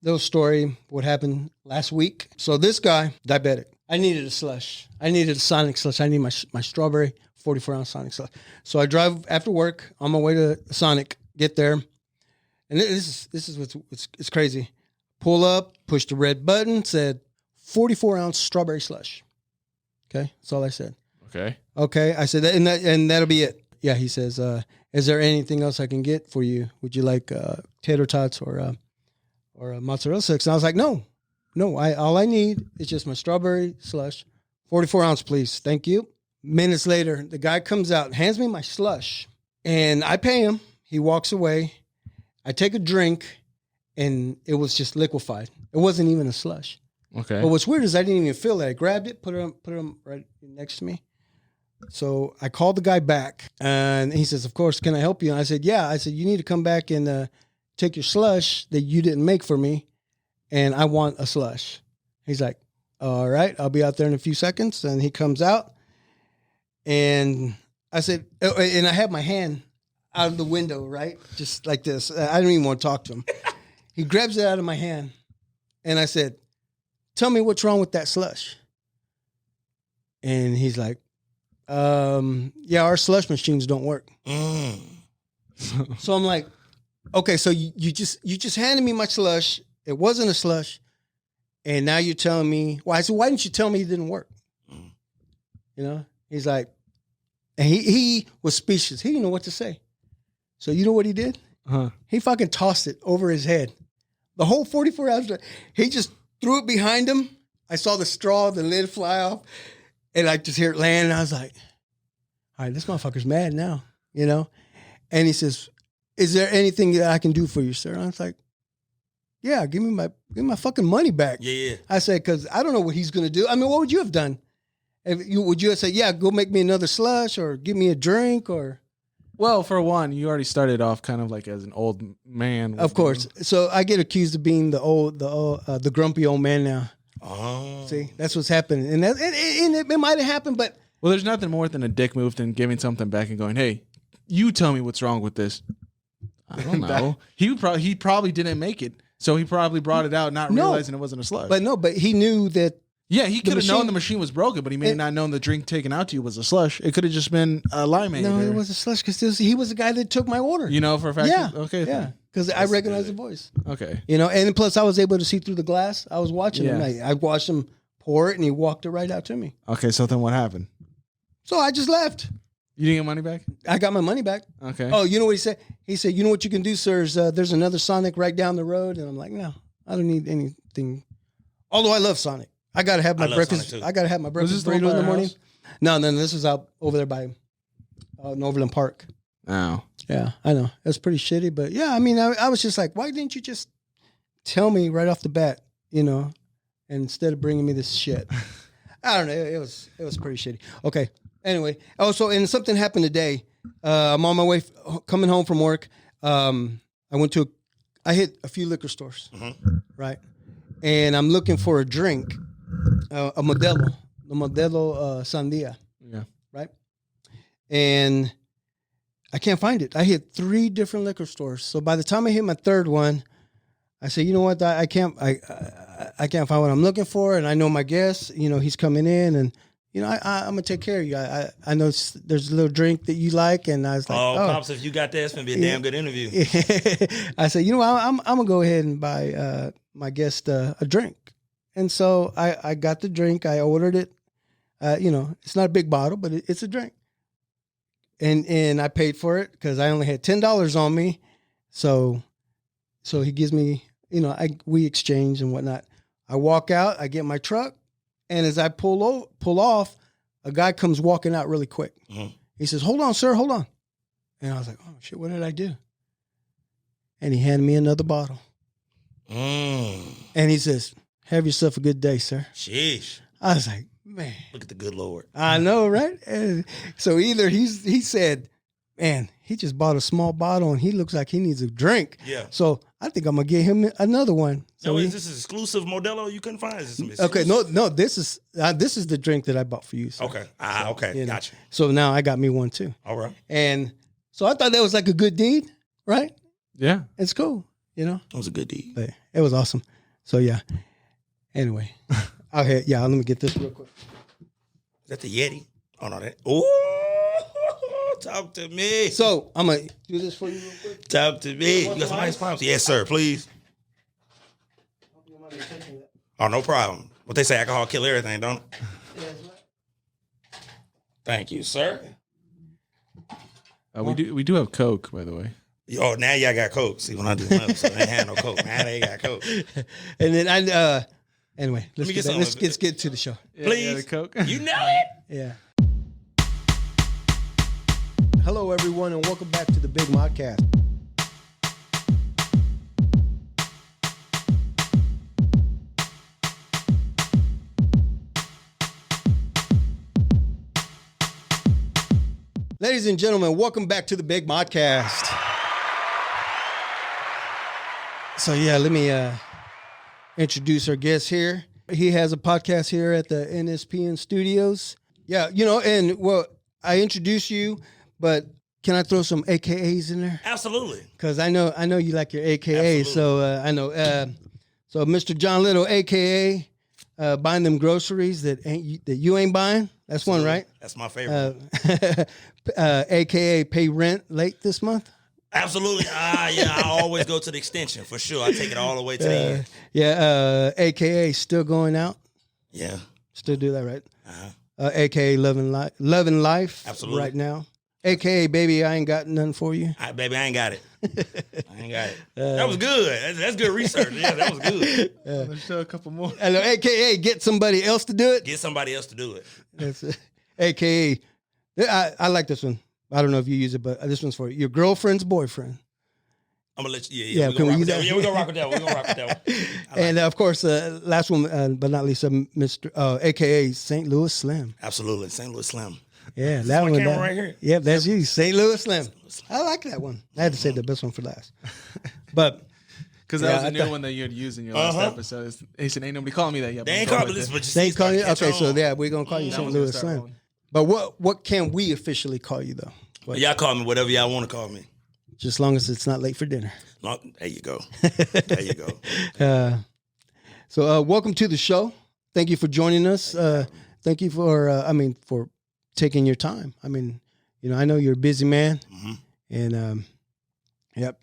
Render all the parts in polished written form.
little story, what happened last week. So this guy, diabetic. I needed a slush. I needed a Sonic slush. I need my strawberry 44-ounce Sonic slush. So I drive after work on my way to Sonic, get there. And this is what's it's crazy. Pull up, push the red button, said 44-ounce strawberry slush. Okay, that's all I said. Okay, I said that, and that'll be it. Yeah, he says, is there anything else I can get for you? Would you like tater tots or a mozzarella sticks? And I was like, no. All I need is just my strawberry slush, 44-ounce, please. Thank you. Minutes later, the guy comes out, hands me my slush, and I pay him. He walks away. I take a drink, and it was just liquefied. It wasn't even a slush. Okay. But what's weird is I didn't even feel it. I grabbed it, put it on right next to me. So I called the guy back, and he says, of course, can I help you? And I said, yeah. I said, you need to come back and take your slush that you didn't make for me, and I want a slush. He's like, all right, I'll be out there in a few seconds. And he comes out, and I said, and I have my hand out of the window, right? Just like this. I don't even want to talk to him. He grabs it out of my hand, and I said, tell me what's wrong with that slush. And he's like, yeah, our slush machines don't work. So I'm like, okay, so you just handed me my slush. It wasn't a slush. And now you're telling me, I said, why didn't you tell me it didn't work? You know, he's like, and he was speechless. He didn't know what to say. So you know what he did? He fucking tossed it over his head. The whole 44 ounces, he just threw it behind him. I saw the straw, the lid fly off, and I just hear it land. And I was like, all right, this motherfucker's mad now, you know? And he says, is there anything that I can do for you, sir? And I was like, yeah, give me my fucking money back. Yeah. I said, because I don't know what he's going to do. I mean, what would you have done? Would you have said, yeah, go make me another slush or give me a drink or? Well, for one, you already started off kind of like as an old man. Of course. So I get accused of being the grumpy old man now. Oh. See, that's what's happening. And it might have happened, but. Well, there's nothing more than a dick move than giving something back and going, hey, you tell me what's wrong with this. I don't know. He probably didn't make it. So he probably brought it out not realizing it wasn't a slush. But he knew that. Yeah, he could have known the machine was broken, but he may not have known the drink taken out to you was a slush. It could have just been a limeade. No, it was a slush because he was the guy that took my order. You know for a fact? Yeah. Okay. Yeah. Because I recognized the voice. Okay. You know, and plus I was able to see through the glass. I was watching him. I watched him pour it, and he walked it right out to me. Okay, so then what happened? So I just left. You didn't get money back? I got my money back. Okay. Oh, you know what he said? He said, you know what you can do, sir, is there's another Sonic right down the road. And I'm like, no, I don't need anything. Although I love Sonic. I got to have my breakfast. I got to have my breakfast burrito in the morning. No, this was out over there by Overland Park. Oh. Yeah, I know. It was pretty shitty. But yeah, I mean, I was just like, why didn't you just tell me right off the bat, you know, instead of bringing me this shit? I don't know. It was pretty shitty. Okay. Anyway, and something happened today. I'm on my way coming home from work. I hit a few liquor stores, right? And I'm looking for a drink, the Modelo Sandia. Yeah. Right? And I can't find it. I hit 3 different liquor stores. So by the time I hit my third one, I say, you know what? I can't find what I'm looking for. And I know my guest, you know, he's coming in and, you know, I'm going to take care of you. I know there's a little drink that you like. And I was like, Pops, if you got that, it's going to be a damn good interview. I said, you know, I'm going to go ahead and buy my guest a drink. And so I got the drink. I ordered it. You know, it's not a big bottle, but it's a drink. And I paid for it because I only had $10 on me. So he gives me, you know, we exchange and whatnot. I walk out, I get my truck. And as I pull off, a guy comes walking out really quick. He says, hold on, sir, hold on. And I was like, oh, shit, what did I do? And he handed me another bottle. And he says, have yourself a good day, sir. Sheesh. I was like, man. Look at the good Lord. I know, right? And so either he said, man, he just bought a small bottle and he looks like he needs a drink. Yeah. So I think I'm going to get him another one. So is this exclusive Modelo you couldn't find? Okay, no, this is the drink that I bought for you. Sir. Okay. Okay. You know. Gotcha. So now I got me one too. All right. And so I thought that was like a good deed, right? Yeah. It's cool, you know? It was a good deed. But It was awesome. So yeah. Anyway, okay, yeah. Let me get this real quick. Is that the Yeti? Oh no, that. Oh, talk to me. So I'm gonna do this for you real quick. Talk to me. You got some ice pumps? Yes, sir. Please. Oh, no problem. What they say, alcohol kill everything, don't it? Thank you, sir. We do have Coke, by the way. Oh, now y'all got Coke. See, when I do one episode, they ain't had no Coke. Now they got Coke. And then anyway, let's get to the show. Please. Yeah, the Coke. You know it. Yeah. Hello, everyone, and welcome back to the Big Modcast. Ladies and gentlemen, welcome back to the Big Modcast. So yeah, let me introduce our guest here. He has a podcast here at the NSPN Studios. Yeah, and well, I introduced you, but can I throw some AKAs in there? Absolutely. Because I know you like your AKAs. Absolutely. So I know. So Mr. John Little, AKA, buying them groceries that you ain't buying. That's Absolutely. one, right? That's my favorite. AKA pay rent late this month. Absolutely. Yeah, I always go to the extension for sure. I take it all the way to the end. Yeah. AKA still going out. Yeah. Still do that, right? Uh-huh. AKA loving life. Absolutely. Right now. AKA baby, I ain't got nothing for you. Baby, I ain't got it. I ain't got it. That was good. That's good research. Yeah, that was good. Let's show a couple more. I know, AKA get somebody else to do it. Get somebody else to do it. That's it. AKA, I like this one. I don't know if you use it, but this one's for your girlfriend's boyfriend. I'm gonna let you. Yeah, Yeah, can we use that? Yeah, we're gonna rock with that one. We're gonna rock with that one. And of course, last one, but not least, Mr. AKA St. Louis Slim. Absolutely, St. Louis Slim. Yeah, This that my one. camera right here. Yep, that's you, St. Louis Slim. I like that one. I had to say the best one for last, but Because that was a new one that you had used in your last episode. He said, "Ain't nobody calling me that yet." They ain't called me this, but they ain't calling you. Okay, so on. yeah, we're gonna call you St. Louis Slim. But what can we officially call you though? Y'all call me whatever y'all want to call me. Just as long as it's not late for dinner. There you go. There you go. So welcome to the show. Thank you for joining us. Thank you for taking your time. I mean, I know you're a busy man, and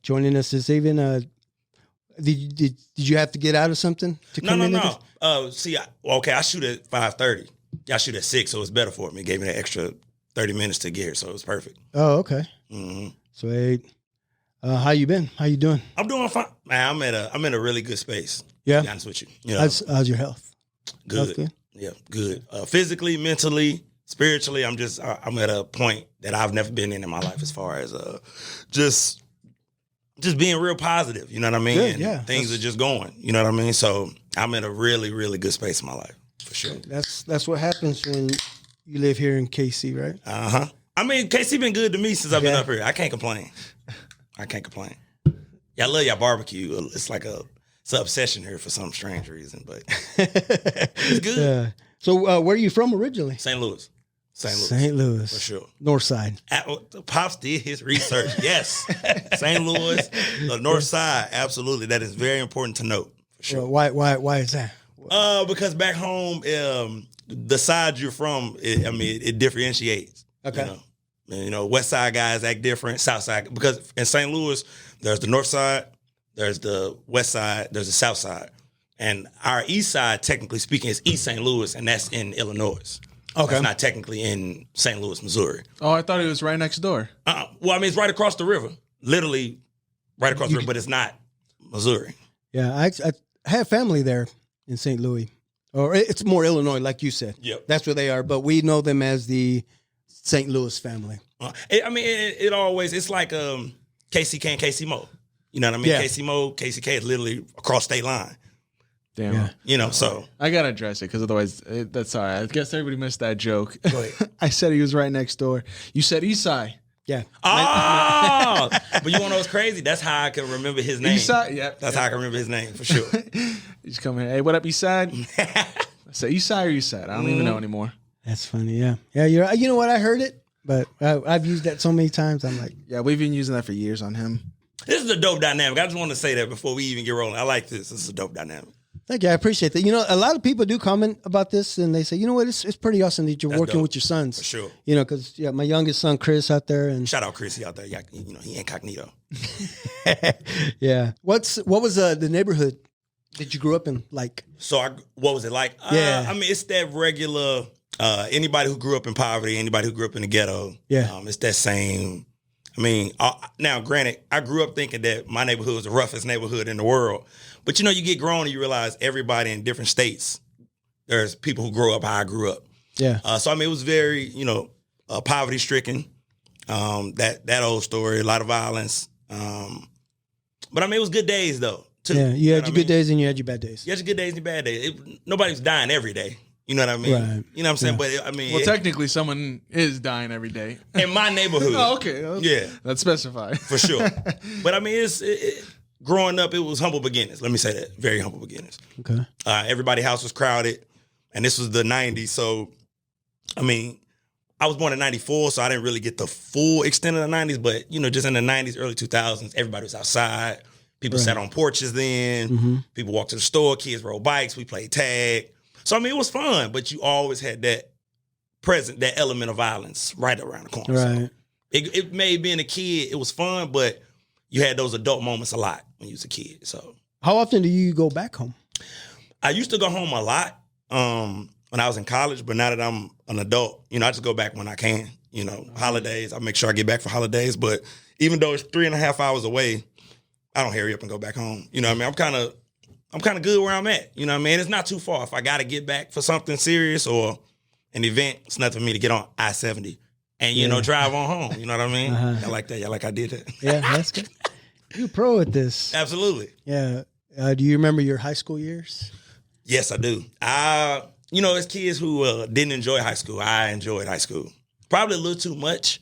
joining us this evening. Did you have to get out of something to come in? No. I shoot at 5:30. Y'all shoot at 6, so it's better for me. It gave me that extra 30 minutes to get here, so it was perfect. Oh, okay. Mm-hmm. So, how you been? How you doing? I'm doing fine. Man, I'm in a really good space. Yeah. To be honest with you. How's your health? Good. Health good? Yeah, good. Physically, mentally, spiritually, I'm at a point that I've never been in my life as far as just being real positive. You know what I mean? Good, yeah. Things are just going. You know what I mean? So I'm in a really, really good space in my life for sure. That's what happens when you live here in KC, right? I mean, KC been good to me since I've been up here. I can't complain. Yeah, I love y'all barbecue. It's like it's an obsession here for some strange reason, but it's good. Yeah. So where are you from originally? St. Louis. St. Louis. For sure. North side. Pops did his research. Yes. St. Louis, the north side. Absolutely. That is very important to note. For sure. Well, why is that? Because back home, the side you're from, it differentiates. Okay. West side guys act different, south side. Because in St. Louis, there's the north side, there's the west side, there's the south side. And our east side, technically speaking, is East St. Louis, and that's in Illinois. Okay. It's not technically in St. Louis, Missouri. Oh, I thought it was right next door. It's right across the river. Literally right across the river, but it's not Missouri. Yeah, I have family there in St. Louis. Or it's more Illinois, like you said. Yep. That's where they are, but we know them as the St. Louis family. It always, it's like KCK and KC Mo. You know what I mean? Yeah. KC Mo, KCK is literally across state line. Damn. Yeah. So. I got to address it because otherwise, that's all right. I guess everybody missed that joke. Go ahead. I said he was right next door. You said East Side. Yeah. Oh! But you want to know what's crazy? That's how I can remember his name. East Side? Yeah. That's how I can remember his name, for sure. He's coming here. Hey, what up, East Side? I said East Side or East Side? I don't even know anymore. That's funny, yeah. Yeah, you know what? I heard it, but I've used that so many times. I'm like... Yeah, we've been using that for years on him. This is a dope dynamic. I just want to say that before we even get rolling. I like this. This is a dope dynamic. Thank you. I appreciate that. You know, a lot of people do comment about this, and they say, you know what, it's pretty awesome that you're working dope. with your sons. For sure. You know, because my youngest son, Chris, out there. And shout out Chrissy out there. You know, he incognito. Yeah. What was the neighborhood that you grew up in like? So what was it like? Yeah. I mean, it's that regular, anybody who grew up in poverty, anybody who grew up in the ghetto. Yeah. It's that same. I mean, now granted, I grew up thinking that my neighborhood was the roughest neighborhood in the world. But, you know, you get grown and you realize everybody in different states, there's people who grow up how I grew up. Yeah. So, I mean, it was very, you know, poverty stricken. That old story, a lot of violence. But, I mean, it was good days, though, too. Yeah, you had your good days and you had your bad days. You had your good days and your bad days. Nobody was dying every day. You know what I mean? Right. You know what I'm saying? Yeah. But, I mean. Well, technically, someone is dying every day. In my neighborhood. Oh, okay. Yeah. Let's specify. For sure. But, I mean, growing up, it was humble beginnings. Let me say that. Very humble beginnings. Okay. Everybody's house was crowded. And this was the 90s. So, I mean, I was born in 94, so I didn't really get the full extent of the 90s. But, you know, just in the 90s, early 2000s, everybody was outside. People sat on porches then. Mm-hmm. People walked to the store. Kids rode bikes. We played tag. So, I mean, it was fun. But you always had that element of violence right around the corner. Right. So it made being a kid, it was fun, but you had those adult moments a lot when you was a kid. So how often do you go back home? I used to go home a lot when I was in college, but now that I'm an adult, you know, I just go back when I can. You know, holidays, I make sure I get back for holidays. But even though it's 3.5 hours away, I don't hurry up and go back home. You know what I mean? I'm kind of good where I'm at. You know what I mean? It's not too far. If I got to get back for something serious or an event, it's nothing for me to get on I-70 and, you know, drive on home. You know what I mean? I like that. Yeah, like I did that. Yeah, that's good. You're pro at this. Absolutely. Yeah. Do you remember your high school years? Yes, I do. You know, as kids who didn't enjoy high school, I enjoyed high school. Probably a little too much.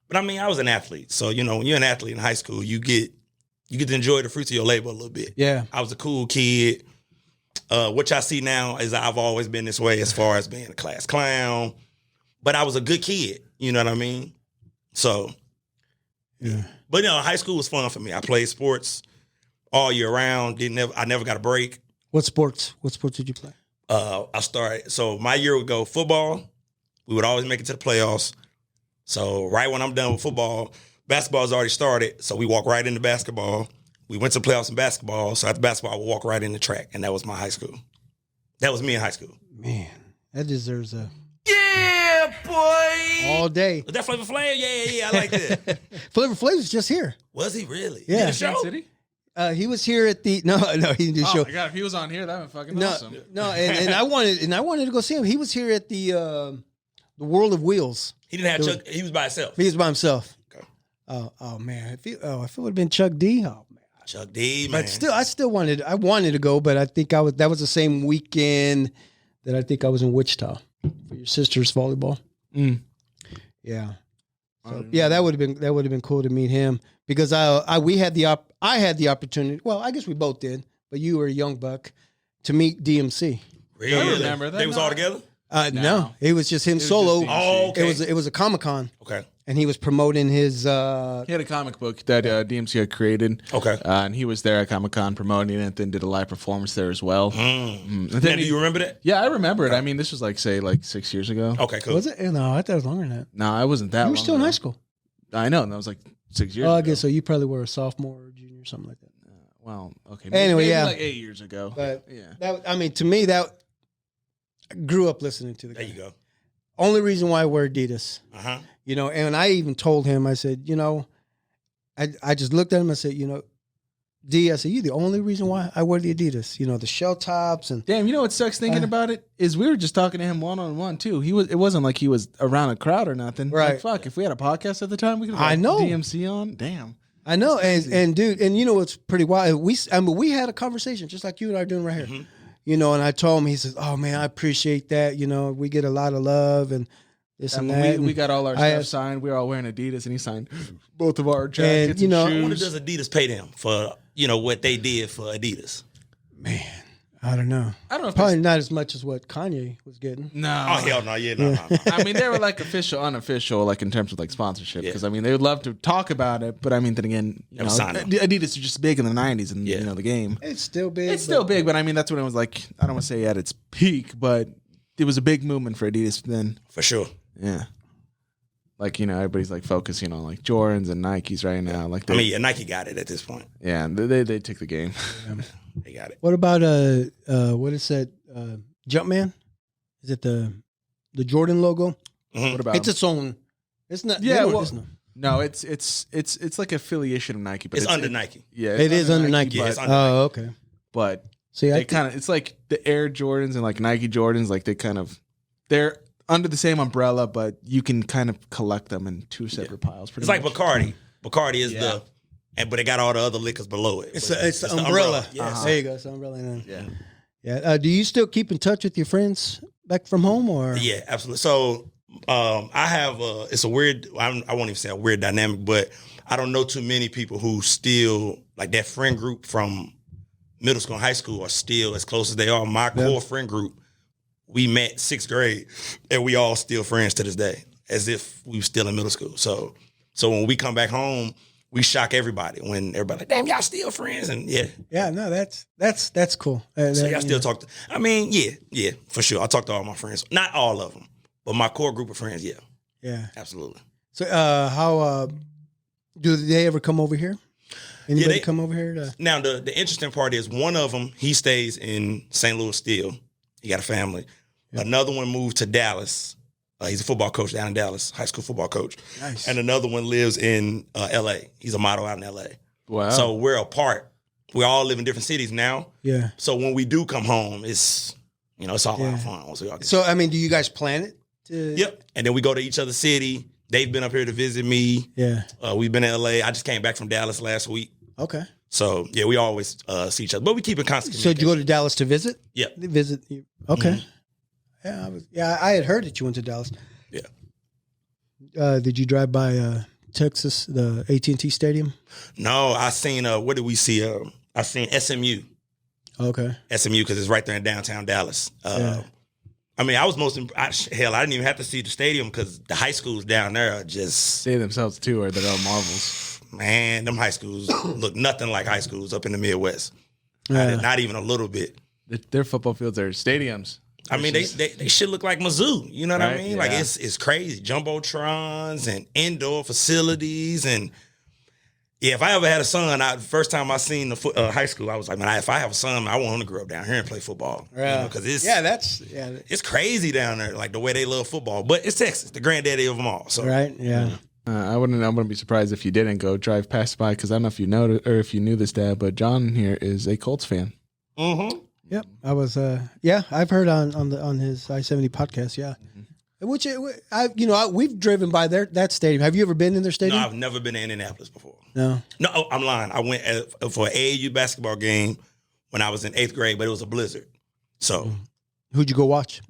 But, I mean, I was an athlete. So, you know, when you're an athlete in high school, you get to enjoy the fruits of your labor a little bit. Yeah. I was a cool kid. What I see now is I've always been this way as far as being a class clown. But I was a good kid. You know what I mean? So, yeah. But, you know, high school was fun for me. I played sports all year round. I never got a break. What sports did you play? I started, so my year would go football. We would always make it to the playoffs. So right when I'm done with football, basketball's already started. So we walk right into basketball. We went to the playoffs in basketball. So after basketball, I would walk right into track. And that was my high school. That was me in high school. Man, that deserves a... Yeah, boy. All day. Was that Flavor Flav? Yeah, I like that. Flavor Flav was just here. Was he really? Yeah. Did the show? City? He was here at the... No, he didn't do the show. Oh, my God. If he was on here, that would fucking No, awesome. no, and I wanted to go see him. He was here at the World of Wheels. He didn't have Chuck. He was by himself. He was by himself. Okay. Oh man, if it would have been Chuck D. Oh man. Chuck D, man. But still, I wanted to go, but I think that was the same weekend that I think I was in Wichita for your sister's volleyball. Mm. Yeah. So, yeah, that would have been cool to meet him because I had the opportunity. Well, I guess we both did, but you were a young buck to meet DMC. Really? I remember that. They was all together? No, it was just him just solo. DMC. Oh, okay. It was a Comic-Con. Okay. And he was promoting his. He had a comic book that DMC had created. Okay. And he was there at Comic-Con promoting it, then did a live performance there as well. And then then, do you remember that? Yeah, I remember it. I mean, this was like 6 years ago. Okay, cool. Was it? No, I thought it was longer than that. No, I wasn't that You were long still in ago. high school. I know, and that was like 6 years Oh, ago. I guess so. You probably were a sophomore or junior, something like that. Well, okay. Anyway, maybe yeah. like 8 years ago. But yeah. to me, I grew up listening to the guy. There you go. Only reason why I wear Adidas. Uh-huh. And I even told him, I said, I just looked at him and said, D, I said, you're the only reason why I wear the Adidas. The shell tops and Damn, you know what sucks thinking about it is we were just talking to him one-on-one too. It wasn't like he was around a crowd or nothing. Right. Like, fuck, if we had a podcast at the time, we could have I know. DMC on. Damn. I know, and dude, and what's pretty wild? We had a conversation just like you and I are doing right here. And I told him, he says, "Oh man, I appreciate that. We get a lot of love and this and that." We got all our stuff signed. We were all wearing Adidas, and he signed both of our jackets and What shoes. does Adidas pay them for what they did for Adidas? Man, I don't know. I don't know if Probably not as much as what Kanye was getting. No. Oh hell no, no. I mean, they were like official, unofficial, like in terms of like sponsorship. Because I mean, they would love to talk about it, but I mean, then again, Adidas is just big in the '90s, and the game. It's still big. It's still big, but I mean, that's when it was like, I don't want to say at its peak, but it was a big movement for Adidas then. For sure. Yeah. Like, everybody's like focusing on like Jordans and Nikes right now. Like, Nike got it at this point. Yeah, they took the game. Yeah. They got it. What about what is that? Jumpman? Is it the Jordan logo? Mm-hmm. What about it's its own? It's not. Yeah, no, it's like affiliation of Nike, but it's under Nike. Yeah, it is under Nike. Yeah, okay. But see, they kind of it's like the Air Jordans and like Nike Jordans, like they're under the same umbrella, but you can kind of collect them in two separate piles. It's like Bacardi. Bacardi is but it got all the other liquors below it. It's the umbrella. Yes. There you go. It's the umbrella. Yeah. Yeah. Do you still keep in touch with your friends back from home, or? Yeah, absolutely. So I have it's a weird. I won't even say a weird dynamic, but I don't know too many people who still like that friend group from middle school and high school are still as close as they are. My core friend group, we met 6th grade, and we all still friends to this day, as if we were still in middle school. So when we come back home, we shock everybody when everybody like, damn, y'all still friends, and no, that's cool. So y'all still talk to? I mean, yeah, for sure. I talk to all my friends, not all of them, but my core group of friends, yeah, absolutely. So how do they ever come over here? Anybody come over here? Now the interesting part is one of them, he stays in St. Louis still. He got a family. Yep. Another one moved to Dallas. He's a football coach down in Dallas, high school football coach. Nice. And another one lives in L.A. He's a model out in L.A. Wow. So we're apart. We all live in different cities now. Yeah. So when we do come home, it's it's all a lot of fun. So I mean, do you guys plan it? Yep. And then we go to each other's city. They've been up here to visit me. Yeah. We've been in L.A. I just came back from Dallas last week. Okay. So yeah, we always see each other, but we keep in constant. So did you go to Dallas to visit? Yeah. Visit. Okay. Mm-hmm. Yeah, I had heard that you went to Dallas. Yeah. Did you drive by Texas, the AT&T Stadium? No, I seen. What did we see? I seen SMU. Okay. SMU because it's right there in downtown Dallas. I mean, I was I didn't even have to see the stadium because the high schools down there are just they themselves too are their own marvels. Man, them high schools look nothing like high schools up in the Midwest. Not even a little bit. Their football fields are stadiums. I mean, they should look like Mizzou. You know what I mean? Yeah. Like it's crazy. Jumbotrons and indoor facilities and if I ever had a son, first time I seen the high school, I was like, man, if I have a son, I want him to grow up down here and play football. Because it's crazy down there, like the way they love football. But it's Texas, the granddaddy of them all. So I wouldn't be surprised if you didn't go drive past by because I don't know if you know or if you knew this, Dad, but John here is a Colts fan. Mm-hmm. Yep, I was. I've heard on his I-70 podcast. Yeah, which we've driven by that stadium. Have you ever been in their stadium? No, I've never been to Indianapolis before. No, I'm lying. I went for an AAU basketball game when I was in 8th grade, but it was a blizzard. So, who'd you go watch?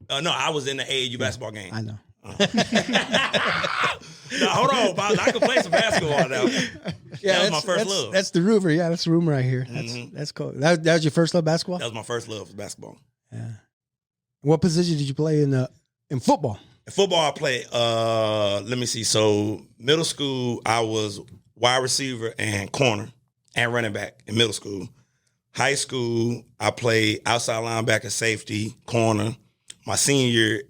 No, I was in the AAU basketball game. I know. No, hold on, Bob. I can play some basketball now. Yeah, that was my first love. That's the rumor. Yeah, that's the rumor right here. That's cool. That was your first love basketball? That was my first love for basketball. Yeah. What position did you play in football? In football, I played, let me see. So middle school, I was wide receiver and corner and running back in middle school. High school, I played outside linebacker, safety, corner. My senior year,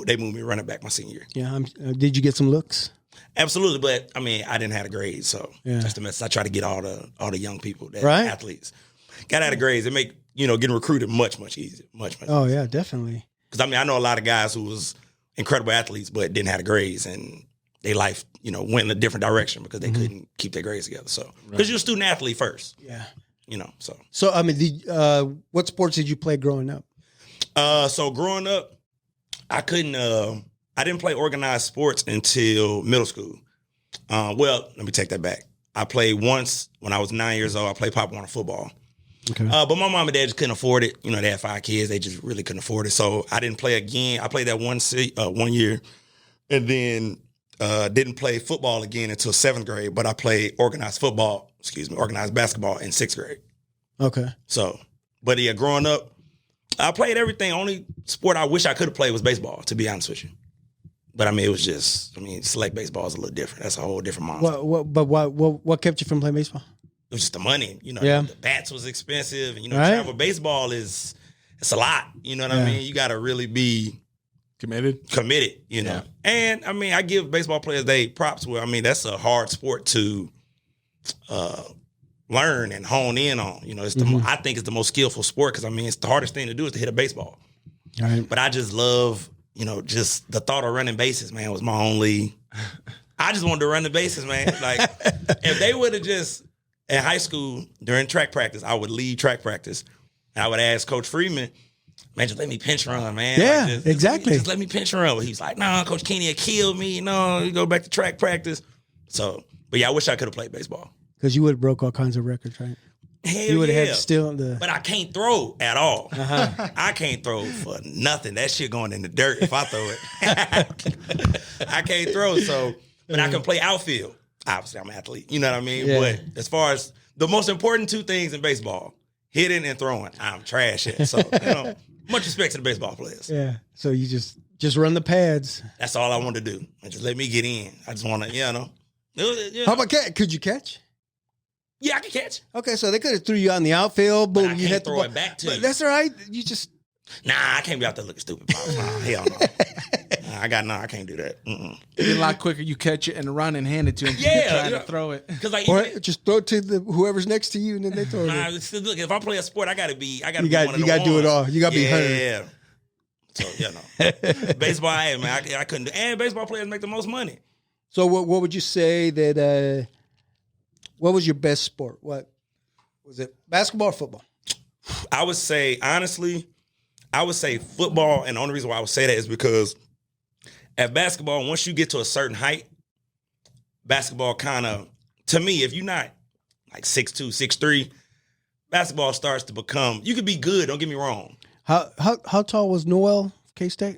they moved me running back my senior year. Yeah. Did you get some looks? Absolutely, but I mean, I didn't have the grades, so that's the message. I try to get all the young people, athletes, got out of grades. It make getting recruited much easier, much. Oh easier. Yeah, definitely. Because I mean, I know a lot of guys who was incredible athletes, but didn't have the grades, and their life, went in a different direction because they couldn't keep their grades together. So because you're a student athlete first, So I mean, what sports did you play growing up? So growing up, I couldn't. I didn't play organized sports until middle school. Well, let me take that back. I played once when I was 9 years old. I played Pop Warner football. Okay. But my mom and dad just couldn't afford it. They had 5 kids. They just really couldn't afford it. So I didn't play again. I played that 1 year, and then didn't play football again until 7th grade. But I played organized basketball in 6th grade. Okay. So But yeah, growing up, I played everything. Only sport I wish I could have played was baseball, to be honest with you. But I mean, it was just, select baseball is a little different. That's a whole different monster. What kept you from playing baseball? It was just the money, Yeah. The bats was expensive. And, Right. travel baseball it's a lot. You know what I mean? You got to really be Committed. know. And I give baseball players they props where, that's a hard sport to learn and hone in on. It's I think it's the most skillful sport because it's the hardest thing to do is to hit a baseball. Right. But I just love, just the thought of running bases, man, was my only. I just wanted to run the bases, man. Like if they would have just in high school during track practice, I would lead track practice. And I would ask Coach Freeman, man, just let me pinch run, man. Yeah, exactly. Just let me pinch run. But he's like, nah, Coach Kenny will kill me. You go back to track practice. So, but yeah, I wish I could have played baseball. Because you would have broke all kinds of records, right? Hell you would have yeah. had still the. But I can't throw at all. I can't throw for nothing. That shit going in the dirt if I throw it. I can't throw, so but I can play outfield. Obviously, I'm an athlete. You know what I mean? Yeah. But as far as the most important two things in baseball, hitting and throwing, I'm trash at. So, much respect to the baseball players. Yeah. So you just run the pads. That's all I wanted to do. And just let me get in. I just want to, How about catch? Could you catch? Yeah, I can catch. Okay, so they could have threw you out in the outfield. Boom, But I you can't hit the throw ball. it back to But you. that's all right. You just. Nah, I can't be out there looking stupid. Pops. Nah, hell no. I can't do that. Be a lot quicker. You catch it and run and hand it to him. Yeah, trying to throw it. Because like, Or just throw it to whoever's next to you, and then they throw it. look, if I play a sport, I gotta be one of the You got to do it ones. all. You got to be Hunter. Yeah. So baseball, I couldn't do. And baseball players make the most money. So what would you say that? What was your best sport? What was it? Basketball or football? I would say honestly, football, and the only reason why I would say that is because at basketball, once you get to a certain height, basketball kind of, to me, if you're not like 6'2", 6'3", basketball starts to become. You could be good. Don't get me wrong. How tall was Noel K-State?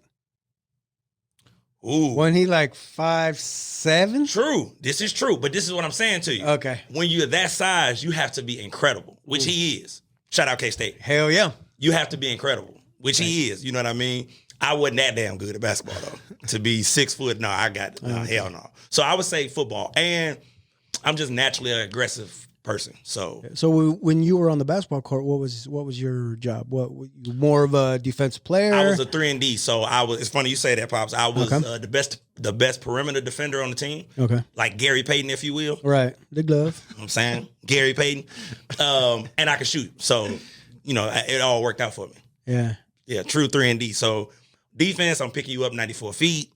Ooh, Wasn't he like 5'7"? true. This is true, but this is what I'm saying to you. Okay. When you're that size, you have to be incredible, which he is. Shout out K-State. Hell yeah. You have to be incredible, which he is. You know what I mean? I wasn't that damn good at basketball, though. To be 6 foot, no, hell no. So I would say football. And I'm just naturally an aggressive person. So when you were on the basketball court, what was your job? What were you more of a defensive player? I was a 3-and-D. So I was. It's funny you say that, Pops. I was the best perimeter defender on the team. Okay. Like Gary Payton, if you will. Right. The glove. You know what I'm saying? Gary Payton. And I could shoot. So, it all worked out for me. Yeah. Yeah, true 3-and-D. So defense, I'm picking you up 94 feet.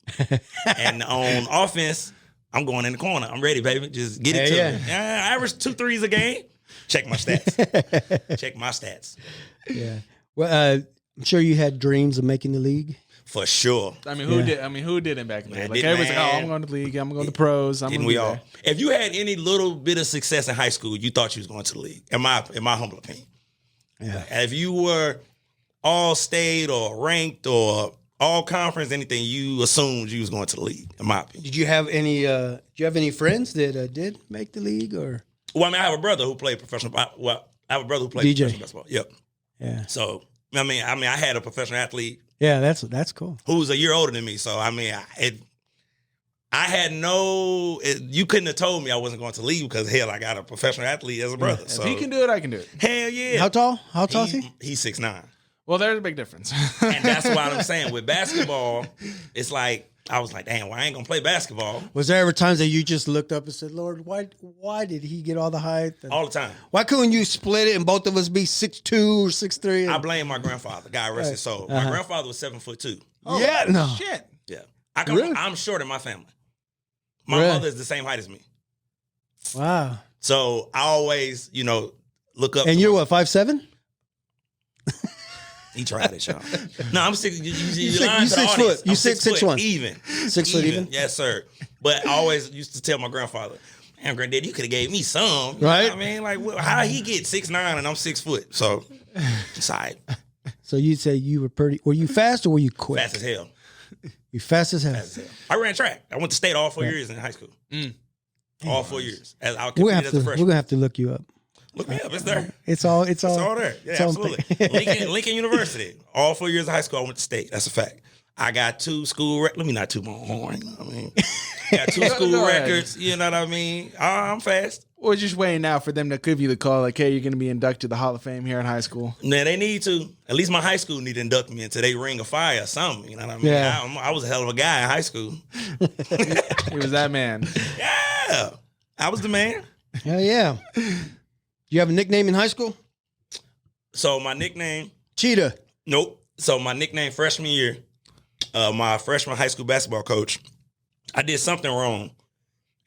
And on offense, I'm going in the corner. I'm ready, baby. Just get it to me. I average 2 threes a game. Check my stats. Yeah. Well, I'm sure you had dreams of making the league. For sure. Who didn't back in the day? Man, Like everybody's like, I'm going to the league. I'm going to the pros. I'm Didn't going we to all? If you had any little bit of success in high school, you thought you was going to the league. In my humble opinion. Yeah. If you were all state or ranked or all conference, anything, you assumed you was going to the league, in my opinion. Did you have any friends that did make the league or? Well, I have a brother who played professional. I have a brother who played DJ. professional basketball. Yep. Yeah. So I had a professional athlete. Yeah, that's cool. Who was a year older than me. So I had you couldn't have told me I wasn't going to leave because hell, I got a professional athlete as a brother. If So he can do it, I can do it. hell yeah. How tall? How tall is he? He's 6'9". Well, there's a big difference. And that's why I'm saying with basketball, it's like I was like, damn, well, I ain't gonna play basketball Was there ever times that you just looked up and said, Lord, why did he get all the height? all the time. Why couldn't you split it and both of us be 6'2" or 6'3"? I blame my grandfather. God rest his soul. My grandfather was 7'2". Yeah, no. Shit. Yeah, Really? I'm short in my family. My Really? mother is the same height as me. Wow. So I always, look up. And you're what, 5'7"? He tried it, y'all. No, I'm 6. You six- lying you to the 6 audience. foot. You I'm 6'1". Even. 6 foot even? Yes, sir. But I always used to tell my grandfather, "Man, granddad, you could have gave me some." Right. You know what I mean, like, how he get 6'9" and I'm 6 foot? So it's all right. So you'd say you were you fast or were you quick? Fast as hell. You fast as hell. Fast as hell. I ran track. I went to state all 4 years in high school. All 4 years. As I We're competed as a gonna freshman. have to look you up. Look me up. It's there. It's all It's all there. Yeah, it's all absolutely. Lincoln University. All 4 years of high school, I went to state. That's a fact. I got 2 school records. Let me not toot my own horn. You know what I mean? Got 2 school records. You know what I mean? I'm fast. We're just waiting now for them to give you the call, like, hey, you're going to be inducted to the Hall of Fame here in high school. Man, they need to. At least my high school need to induct me into their ring of fire or something. You know what I mean? Yeah. I was a hell of a guy in high school. He was that man. Yeah. I was the man. Hell yeah. You have a nickname in high school? So my nickname. Cheetah. Nope. So my nickname freshman year, my freshman high school basketball coach, I did something wrong.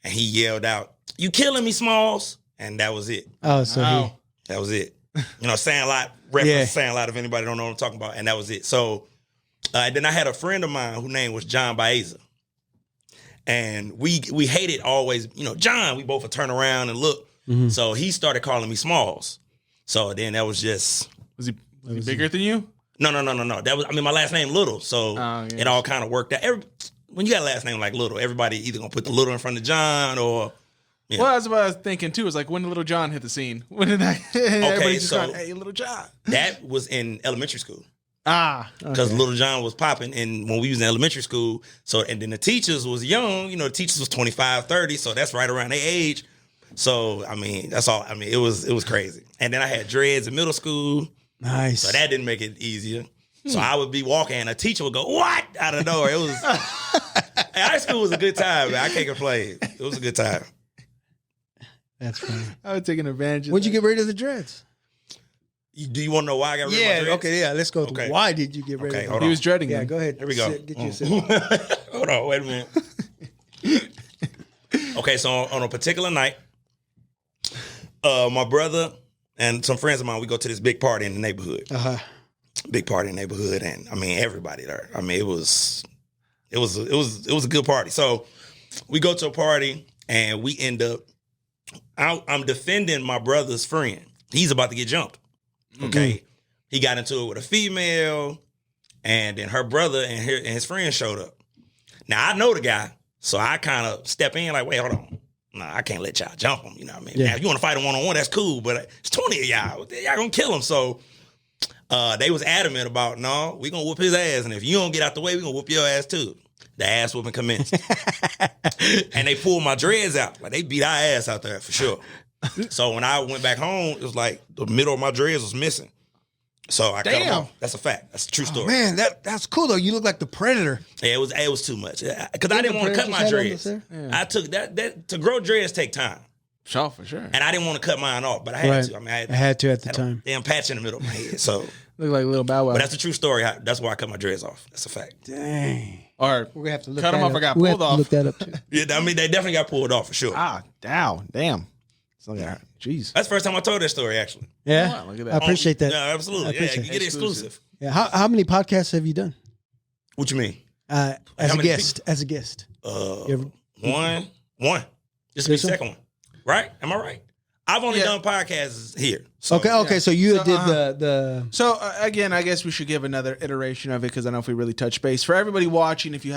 And he yelled out, "You killing me, Smalls." And that was it. Oh, so That was it. You know, Sandlot, reference Sandlot if anybody don't know what I'm talking about. And that was it. So then I had a friend of mine whose name was John Baeza. And we hated always, you know, John, we both would turn around and look. Mm-hmm. So he started calling me Smalls. So then that was just. Was he bigger than you? No. That was, my last name Little. So it all kind of worked out. When you got a last name like Little, everybody either going to put the Little in front of John or. Yeah. Well, that's what I was thinking too. Is like, when did Little John hit the scene? When did that? Okay, so going, hey, Little John. That was in elementary school. Because Little John was popping, and when we was in elementary school, so and then the teachers was young. You know, the teachers was 25, 30, so that's right around their age. So that's all. It was crazy. And then I had dreads in middle school. Nice. So that didn't make it easier. So I would be walking, and a teacher would go, "What?" out of nowhere. It was high school was a good time, man. I can't complain. It was a good time. That's funny. I was taking advantage of When'd you get rid of the dreads? Do you want to know why I got rid of my dreads? Okay, yeah. Let's go. Okay. Why did you get rid of them? hold He on. was dreading Yeah, them. go ahead. Here we go. Get you a sip. Hold on, wait a minute. Okay, so on a particular night, my brother and some friends of mine, we go to this big party in the neighborhood. Big party in the neighborhood, and everybody there. It was a good party. So we go to a party, and we end up. I'm defending my brother's friend. He's about to get jumped. Okay, mm-hmm. He got into it with a female, and then her brother and his friend showed up. Now I know the guy, so I kind of step in like, wait, hold on. Nah, I can't let y'all jump him. You know what I mean? Yeah. Now, if you want to fight him one-on-one, that's cool, but it's 20 of y'all. Y'all gonna kill him. So they was adamant about, no, we gonna whoop his ass, and if you don't get out the way, we gonna whoop your ass too. The ass whooping commenced. And they pulled my dreads out. Like, they beat our ass out there for sure. So when I went back home, it was like the middle of my dreads was missing. So I cut them off. That's a fact. That's a true story. Man, that's cool though. You look like the Predator. Yeah, it was too much. Because I didn't want to cut my dreads. Yeah. I took that to grow dreads take time. Sure, for sure. And I didn't want to cut mine off, but I had to. I had to at the time. Damn patch in the middle of my head. So look like a little Bow Wow. But that's the true story. That's why I cut my dreads off. That's a fact. Dang. Or we're gonna have to look cut them off. I got pulled off. Look that up too. Yeah, they definitely got pulled off for sure. Damn. So jeez. That's the first time I told that story actually. Yeah, look at that. I appreciate that. Yeah, absolutely. Yeah, you get it exclusive. Yeah. How many podcasts have you done? What you mean? As a guest. One. This will be the second one. Right? Am I right? I've only done podcasts here. So. Okay. So you did the. So again, I guess we should give another iteration of it because I don't know if we really touch base. For everybody watching, if you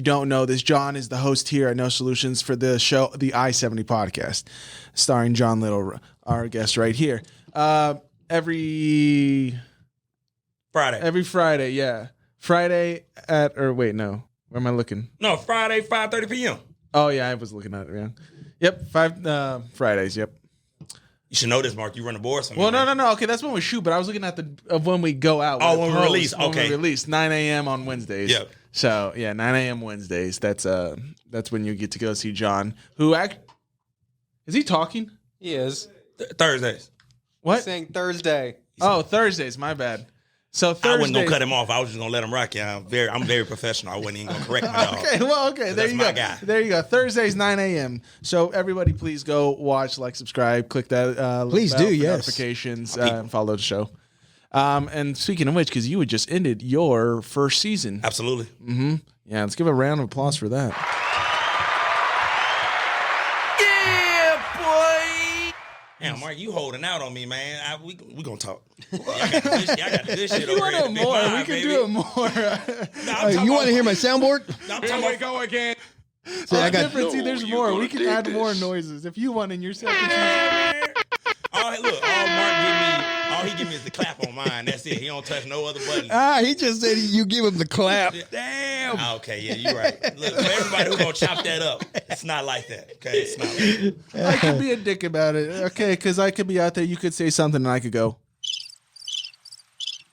don't know this, John is the host here at No Solutions for the show, the I-70 podcast, starring John Little, our guest right here. Every Friday, yeah. Friday where am I looking? No, Friday, 5:30 p.m. Oh yeah, I was looking at it. Yeah. Yep, Fridays. Yep. You should know this, Mark. You run the boards for me. Well, no. Okay, that's when we shoot, but I was looking at when we go out. Oh, when we release. Okay. When we release, 9 a.m. on Wednesdays. Yep. So, 9 a.m. Wednesdays. That's when you get to go see John, who is he talking? He is. Thursdays. What? He's saying Thursday. Oh, Thursdays. My bad. So Thursday. I wasn't gonna cut him off. I was just gonna let him rock. Yeah, I'm very professional. I wasn't even gonna correct my dog. Okay. There That's you my go. guy. There you go. Thursdays 9 a.m. So everybody, please go watch, subscribe, click that. Please do. Yes. Notifications and follow the show. And speaking of which, because you had just ended your first season. Absolutely. Mm-hmm. Yeah. Let's give a round of applause for that. Damn, Mark, you holding out on me, man. We gonna talk. Y'all got the good shit If you want it more, we can do it more. You want to hear my soundboard? Here we go again. See, there's more. We can add more noises if you want in your second season. Oh, all he give me is the clap on mine. That's it. He don't touch no other button. He just said you give him the clap. Damn. Okay, yeah, you're right. Look, for everybody who's gonna chop that up, it's not like that. Okay, it's not like that. I could be a dick about it. Okay, because I could be out there. You could say something, and I could go.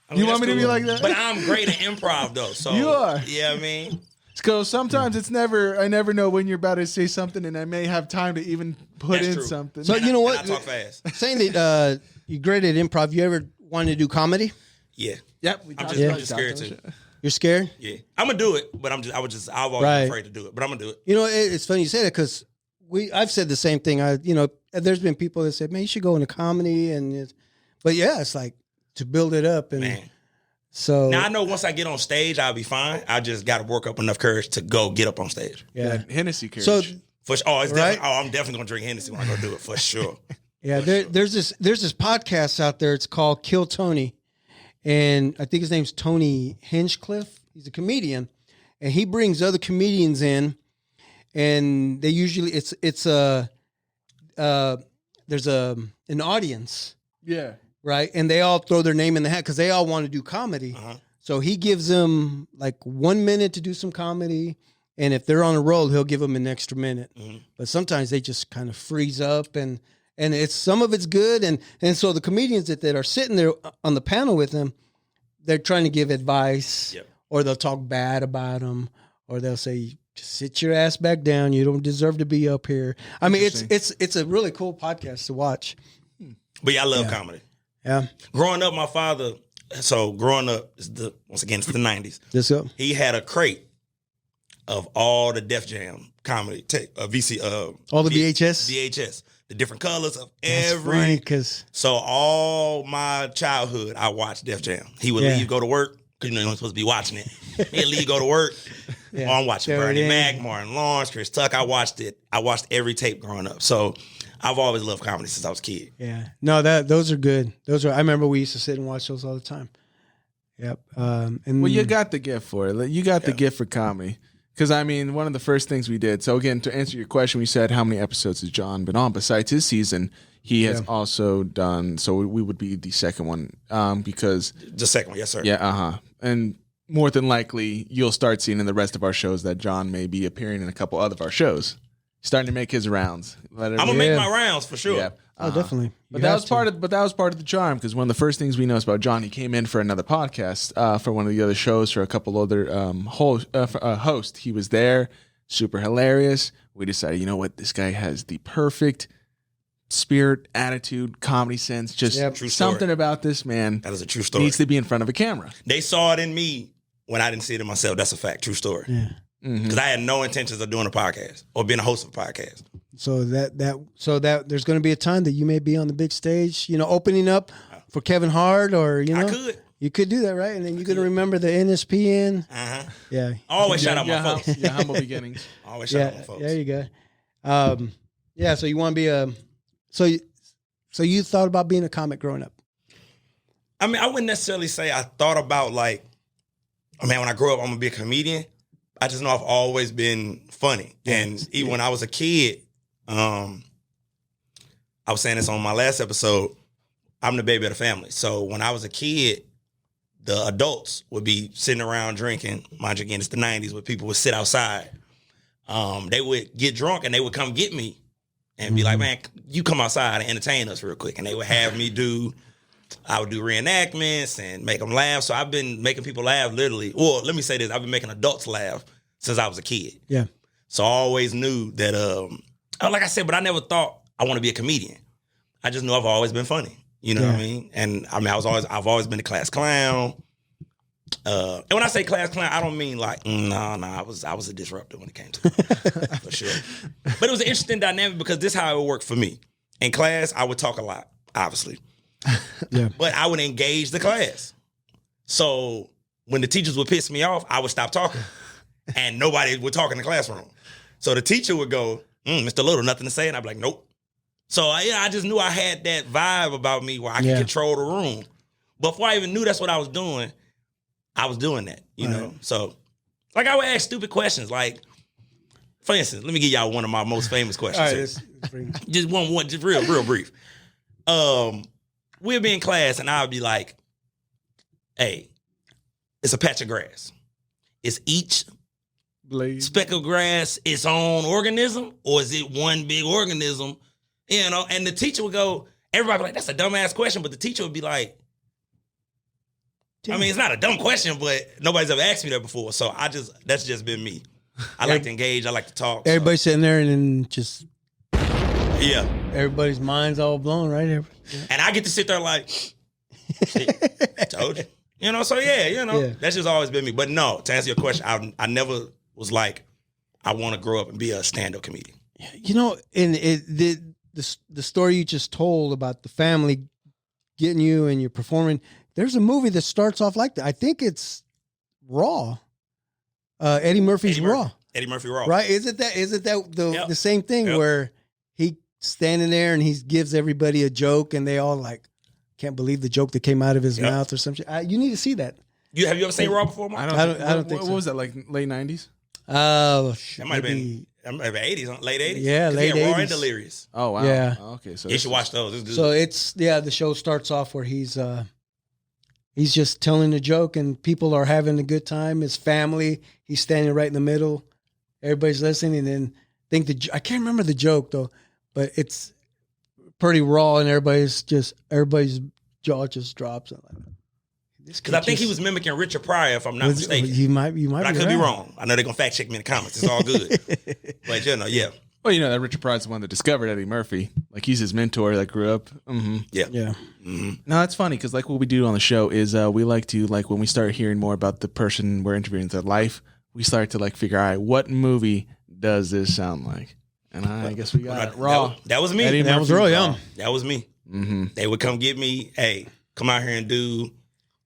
I mean, You want me to cool. be like that? But I'm great at improv though. So You are. Yeah, I mean. Because sometimes I never know when you're about to say something, and I may have time to even put That's in true. something. So you know what? I talk fast. Saying that you're great at improv. You ever wanted to do comedy? Yeah. Yep. I'm just scared too. You're scared? Yeah. I'm gonna do it, but I've always been afraid to do it. But I'm gonna do it. You know, it's funny you say that because I've said the same thing. There's been people that said, "Man, you should go into comedy," but yeah, it's like to build it up and. Man. So Now I know once I get on stage, I'll be fine. I just got to work up enough courage to go get up on stage. Yeah, Hennessy courage. So I'm definitely gonna drink Hennessy when I go do it for sure. yeah, there's this podcast out there. It's called Kill Tony, and I think his name's Tony Hinchcliffe. He's a comedian, and he brings other comedians in, and they usually there's an audience. Yeah. Right. And they all throw their name in the hat because they all want to do comedy. Uh-huh. So he gives them like 1 minute to do some comedy. And if they're on a roll, he'll give them an extra minute. Mm-hmm. But sometimes they just kind of freeze up and some of it's good. And so the comedians that are sitting there on the panel with him, they're trying to give advice or they'll talk bad about him or they'll say, just sit your ass back down. You don't deserve to be up here. I mean, it's a really cool podcast to watch. But yeah, I love comedy. Yeah. Growing up, my father. So growing up it's the 90s. This up. He had a crate of all the Def Jam comedy tape, VC, all the VHS, VHS, the different colors of That's every. funny, 'cause So all my childhood, I watched Def Jam. He would leave, go to work because you're not supposed to be watching it. He'd leave, go to work. Oh, I'm watching Bernie Mac, Martin Lawrence, Chris Tucker. I watched it. I watched every tape growing up. So I've always loved comedy since I was a kid. Yeah. No, those are good. I remember we used to sit and watch those all the time. Yep. And well, you got the gift for it. You got the gift for comedy. Because, I mean, one of the first things we did. So, again, to answer your question, we said how many episodes has John been on? Besides his season, he has also done, so we would be the second one because. The second one, yes, sir. Yeah, and more than likely, you'll start seeing in the rest of our shows that John may be appearing in a couple other of our shows. Starting to make his rounds. I'm gonna make my rounds for sure. Yeah. Oh, definitely. But that was part of the charm because one of the first things we noticed about John, he came in for another podcast for one of the other shows for a couple other hosts. He was there, super hilarious. We decided, you know what, this guy has the perfect spirit, attitude, comedy sense. Just something about this man. That is a true story. Needs to be in front of a camera. They saw it in me when I didn't see it in myself. That's a fact. True story. Yeah. Because I had no intentions of doing a podcast or being a host of a podcast. So that there's going to be a time that you may be on the big stage, opening up for Kevin Hart, or I could. You could do that, right? And then you're going to remember the NSPN. Uh-huh. Yeah. Always shout out my folks. Yeah, humble beginnings. Always shout out my folks. There you go. Yeah. So you want to be so you thought about being a comic growing up? I mean, I wouldn't necessarily say I thought about when I grow up, I'm gonna be a comedian. I just know I've always been funny. And even when I was a kid, I was saying this on my last episode, I'm the baby of the family. So when I was a kid, the adults would be sitting around drinking. Mind you, again, it's the 90s where people would sit outside. They would get drunk and they would come get me and be like, man, you come outside and entertain us real quick. And they would have me I would do reenactments and make them laugh. So I've been making people laugh literally. Well, let me say this. I've been making adults laugh since I was a kid. Yeah. So I always knew that, like I said, but I never thought I want to be a comedian. I just knew I've always been funny. You know what I mean? And I mean, I've always been a class clown. And when I say class clown, I don't mean like, I was a disruptor when it came to it, for sure. But it was an interesting dynamic because this is how it would work for me. In class, I would talk a lot, obviously. Yeah. But I would engage the class. So when the teachers would piss me off, I would stop talking. And nobody would talk in the classroom. So the teacher would go, Mr. Little, nothing to say? And I'd be like, nope. So I just knew I had that vibe about me where I could control the room. Before I even knew that's what I was doing, I was doing that, you know? So, like, I would ask stupid questions. Like, for instance, let me give y'all one of my most famous questions. All right, just one, just real brief. we'll be in class and I'll be like, hey, it's a patch of grass. Is each Blade. speck of grass its own organism, or is it one big organism? You know, and the teacher would go, everybody be like, that's a dumbass question, but the teacher would be like, I mean, it's not a dumb question, but nobody's ever asked me that before. So that's just been me. I like to engage, I like to talk. Everybody sitting there and then just Yeah. everybody's mind's all blown, right? Yeah. And I get to sit there like, shit, told you. You know, so yeah, that's just always been me. But no, to answer your question, I never was like, I want to grow up and be a stand-up comedian. You know, and the story you just told about the family getting you and you're performing, there's a movie that starts off like that. I think it's Raw. Eddie Murphy's Raw. Eddie Murphy Raw. Right? Isn't that the same thing Yep. where he standing there and he gives everybody a joke and they all like can't believe the joke that came out of his mouth or something. You need to see that. Have you ever seen Raw before, Mark? I don't think so. What was that, like late 90s? Oh, That might have been 80s, late 80s. Yeah, late Raw 80s. and Delirious. Oh, wow. Yeah. Okay, so You should watch those. It's good. So it's the show starts off where he's just telling a joke and people are having a good time. His family, he's standing right in the middle. Everybody's listening, and then I can't remember the joke though, but it's pretty raw, and everybody's jaw just drops. Because I think he was mimicking Richard Pryor, if I'm not mistaken. You might But I could be wrong. I know they're gonna fact check me in the comments. It's all good. But yeah. Well, that Richard Pryor's the one that discovered Eddie Murphy. Like, he's his mentor that grew up. Mm-hmm. Yeah. No, that's funny because like what we do on the show is we like to, like, when we start hearing more about the person we're interviewing, their life, we start to like figure out what movie does this sound like. And I guess we got it. Raw. That was me. Eddie That was Murphy's Raw, yeah. Raw. That was me. Mm-hmm. They would come get me. Hey, come out here and do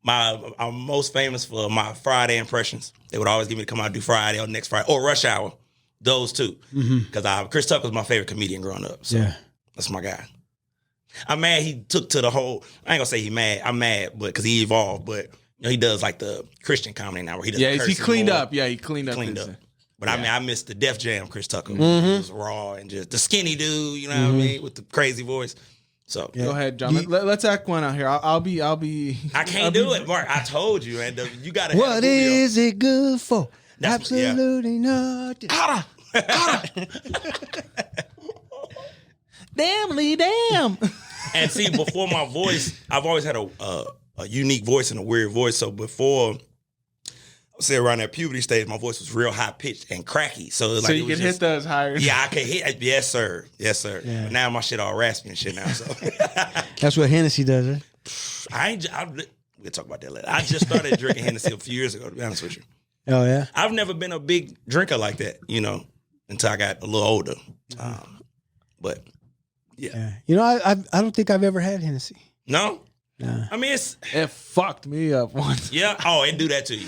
I'm most famous for my Friday impressions. They would always get me to come out and do Friday or next Friday or Rush Hour. Those two. Because Chris Tucker was my favorite comedian growing up. So that's my guy. I'm mad he took to the whole, I ain't gonna say he mad. I'm mad, but because he evolved. But he does like the Christian comedy now where he does. Yeah, he cleaned up. Yeah, he cleaned up. But I mean, I missed the Def Jam Chris Tucker. He was raw and just the skinny dude, you know what I mean, with the crazy voice. So Go ahead, John. Let's act one out here. I'll be. I can't do it, Mark. I told you, and you got to. What is it good for? That's- Absolutely nothing. Damn. And see, before my voice, I've always had a unique voice and a weird voice. So before, I would say around that puberty stage, my voice was real high pitched and cracky. So like, You can hit those higher. Yeah, I can hit. Yes, sir. Yeah. But now my shit all raspy and shit now. So That's what Hennessy does, right? we'll talk about that later. I just started drinking Hennessy a few years ago, to be honest with you. Oh yeah. I've never been a big drinker like that, until I got a little older. But yeah. I don't think I've ever had Hennessy. No? Nah. I mean, It fucked me up once. yeah. Oh, it do that to you.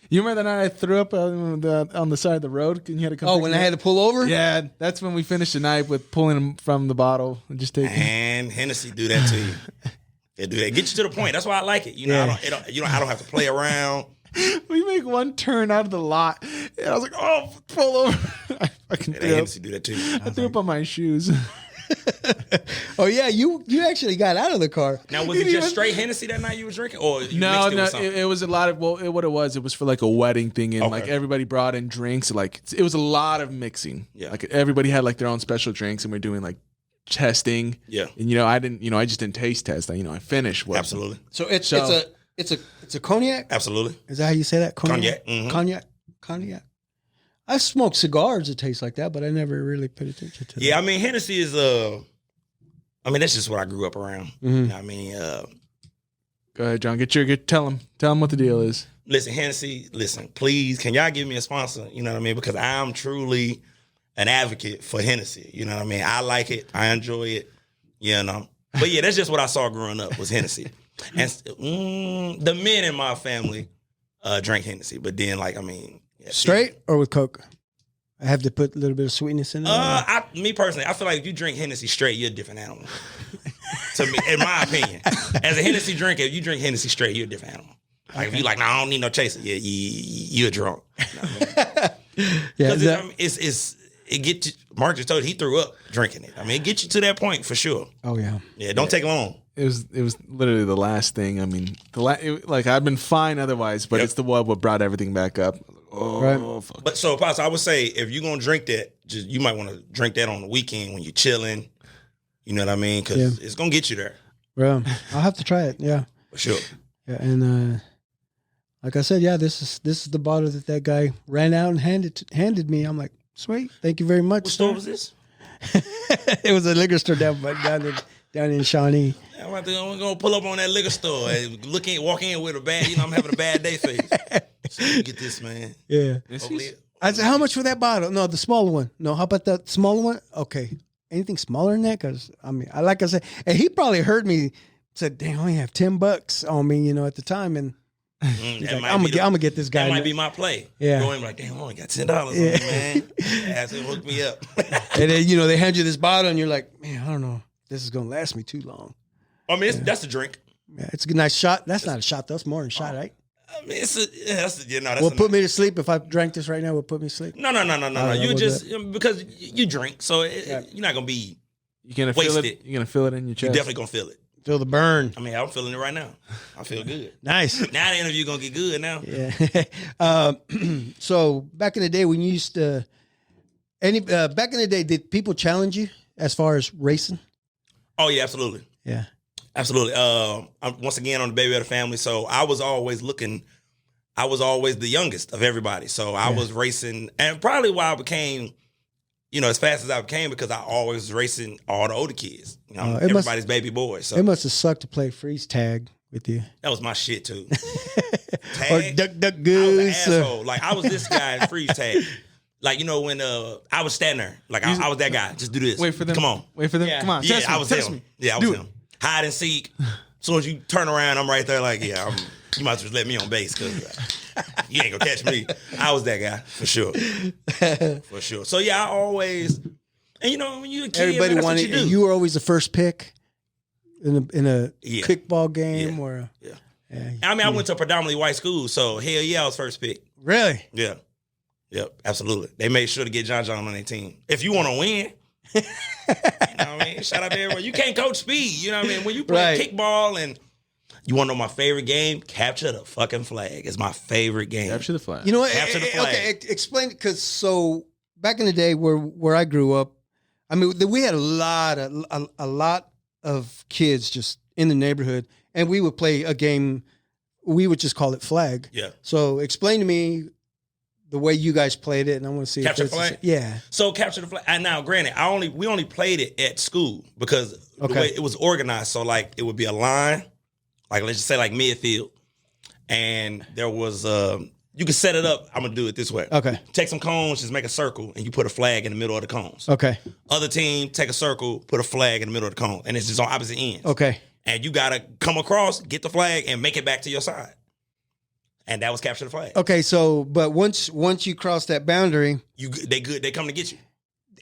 You remember that night I threw up on the side of the road and you had to come? Oh, pick when me I had up? to pull over? Yeah, that's when we finished the night with pulling them from the bottle and just taking. And Hennessy do that to you. It do that. Get you to the point. That's why I like it. I don't have to play around. We make one turn out of the lot, and I was like, "Oh, pull over!" I fucking Yeah, threw up. Hennessy do that to you. I threw up on my shoes. Oh yeah, you actually got out of the car. Now, was it just straight Hennessy that night you was drinking, or you No, mixed it with something? it was a lot of what it was for like a wedding thing, and Okay. like everybody brought in drinks. Like it was a lot of mixing. Yeah. Like everybody had like their own special drinks, and we're doing like testing. Yeah. And I just didn't taste test. I finished. What Absolutely. So it's a cognac. Absolutely. Is that how you say that? Cognac. Mhm. Cognac. I've smoked cigars that taste like that, but I never really paid attention to that. Yeah, I mean, Hennessy is, that's just what I grew up around. Mhm. You know what I mean, Go ahead, John. Tell them what the deal is. listen, Hennessy, please, can y'all give me a sponsor? You know what I mean? Because I'm truly an advocate for Hennessy. You know what I mean? I like it. I enjoy it. But yeah, that's just what I saw growing up was Hennessy. And the men in my family drank Hennessy. But then, yeah, Straight or with Coke? I have to put a little bit of sweetness in it. Me personally, I feel like if you drink Hennessy straight, you're a different animal. To me, in my opinion, as a Hennessy drinker, if you drink Hennessy straight, you're a different animal. Like if you like, no, I don't need no chaser. Yeah, you're drunk. You know what I mean? Yeah, 'Cause it get you. Mark just told you he threw up drinking it. I mean, it gets you to that point for sure. Oh yeah. Yeah, don't take long. It was literally the last thing. I mean, like I've been fine otherwise, but it's the what brought everything back up. Oh, Right. fuck. But so, Pops, I would say if you're gonna drink that, you might want to drink that on the weekend when you're chilling. You know what I mean? Because it's gonna get you there Well, I'll have to try it. Yeah. for sure. Yeah, and like I said, yeah, this is the bottle that guy ran out and handed me. I'm like, sweet, thank you very much. What store was this? It was a liquor store down in Shawnee. I'm gonna pull up on that liquor store and walk in with a bad. I'm having a bad day face. So you get this, man. Yeah. Hopefully, I said, how much for that bottle? No, the smaller one. No, how about the smaller one? Okay. Anything smaller than that? Because I mean, like I said, and he probably heard me said, "Damn, I only have $10 on me," at the time, and he's like, I'm gonna get this guy. That might be my play. Yeah. Going like, damn, I only got $10 on me, man. Ask him, hook me up. And then they hand you this bottle, and you're like, man, I don't know, this is gonna last me too long. I mean, that's a drink. Yeah, it's a nice shot. That's not a shot. That's more than a shot, right? I mean, that's Will put me to sleep if I drank this right now. Will put me to sleep. No. You just because you drink, so you're not gonna be. You're gonna feel it. You're gonna feel it in your chest. You're definitely gonna feel it. Feel the burn. I mean, I'm feeling it right now. I feel good. Nice. Now the interview gonna get good now. Yeah. So back in the day when you used to, back in the day, did people challenge you as far as racing? Oh yeah, absolutely. Yeah. Absolutely. I'm once again on the baby of the family, so I was always looking. I was always the youngest of everybody, so I was racing, and probably why I became, as fast as I became, because I always was racing all the older kids. Everybody's baby boy. So it must have sucked to play freeze tag with you. that was my shit too. Or duck I was an goose. asshole. Like I was this guy in freeze tag. Like when I was standing there, like I was that guy. Just do this. Wait for them. Come on. Wait for them. Yeah. Come on. Yeah, Test me. I was Test him. me. Yeah, I was him. Hide and seek. As soon as you turn around, I'm right there. Like, you might as well just let me on base because you ain't gonna catch me. I was that guy for sure, for sure. So yeah, I always, and when you a kid, Everybody man, that's wanted. what you do. You were always the first pick in a kickball game, Yeah. or I mean, I went to a predominantly white school, so hell yeah, I was first pick. really. Yeah, yep, absolutely. They made sure to get John on their team. If you want to win. You know what I mean? Shout out to everyone. You can't coach speed. You know what I mean? When you play kickball and you want to know my favorite game? Capture the fucking flag. It's my favorite game. Capture the flag. You know what? Capture the flag. Okay, explain it, because back in the day where I grew up, I mean, we had a lot of kids just in the neighborhood, and we would play a game. We would just call it flag. Yeah. So explain to me the way you guys played it, and I want to see Capture if the flag? Yeah. So capture the flag. And now, granted, we only played it at school because the way it was organized. So like it would be a line, like let's just say like midfield, and there was you could set it up. I'm gonna do it this way. Okay. Take some cones, just make a circle, and you put a flag in the middle of the cones. Okay. Other team, take a circle, put a flag in the middle of the cone, and it's just on opposite ends. Okay. And you gotta come across, get the flag, and make it back to your side. And that was capture the flag. Okay. So, but once you cross that boundary, They come to get you.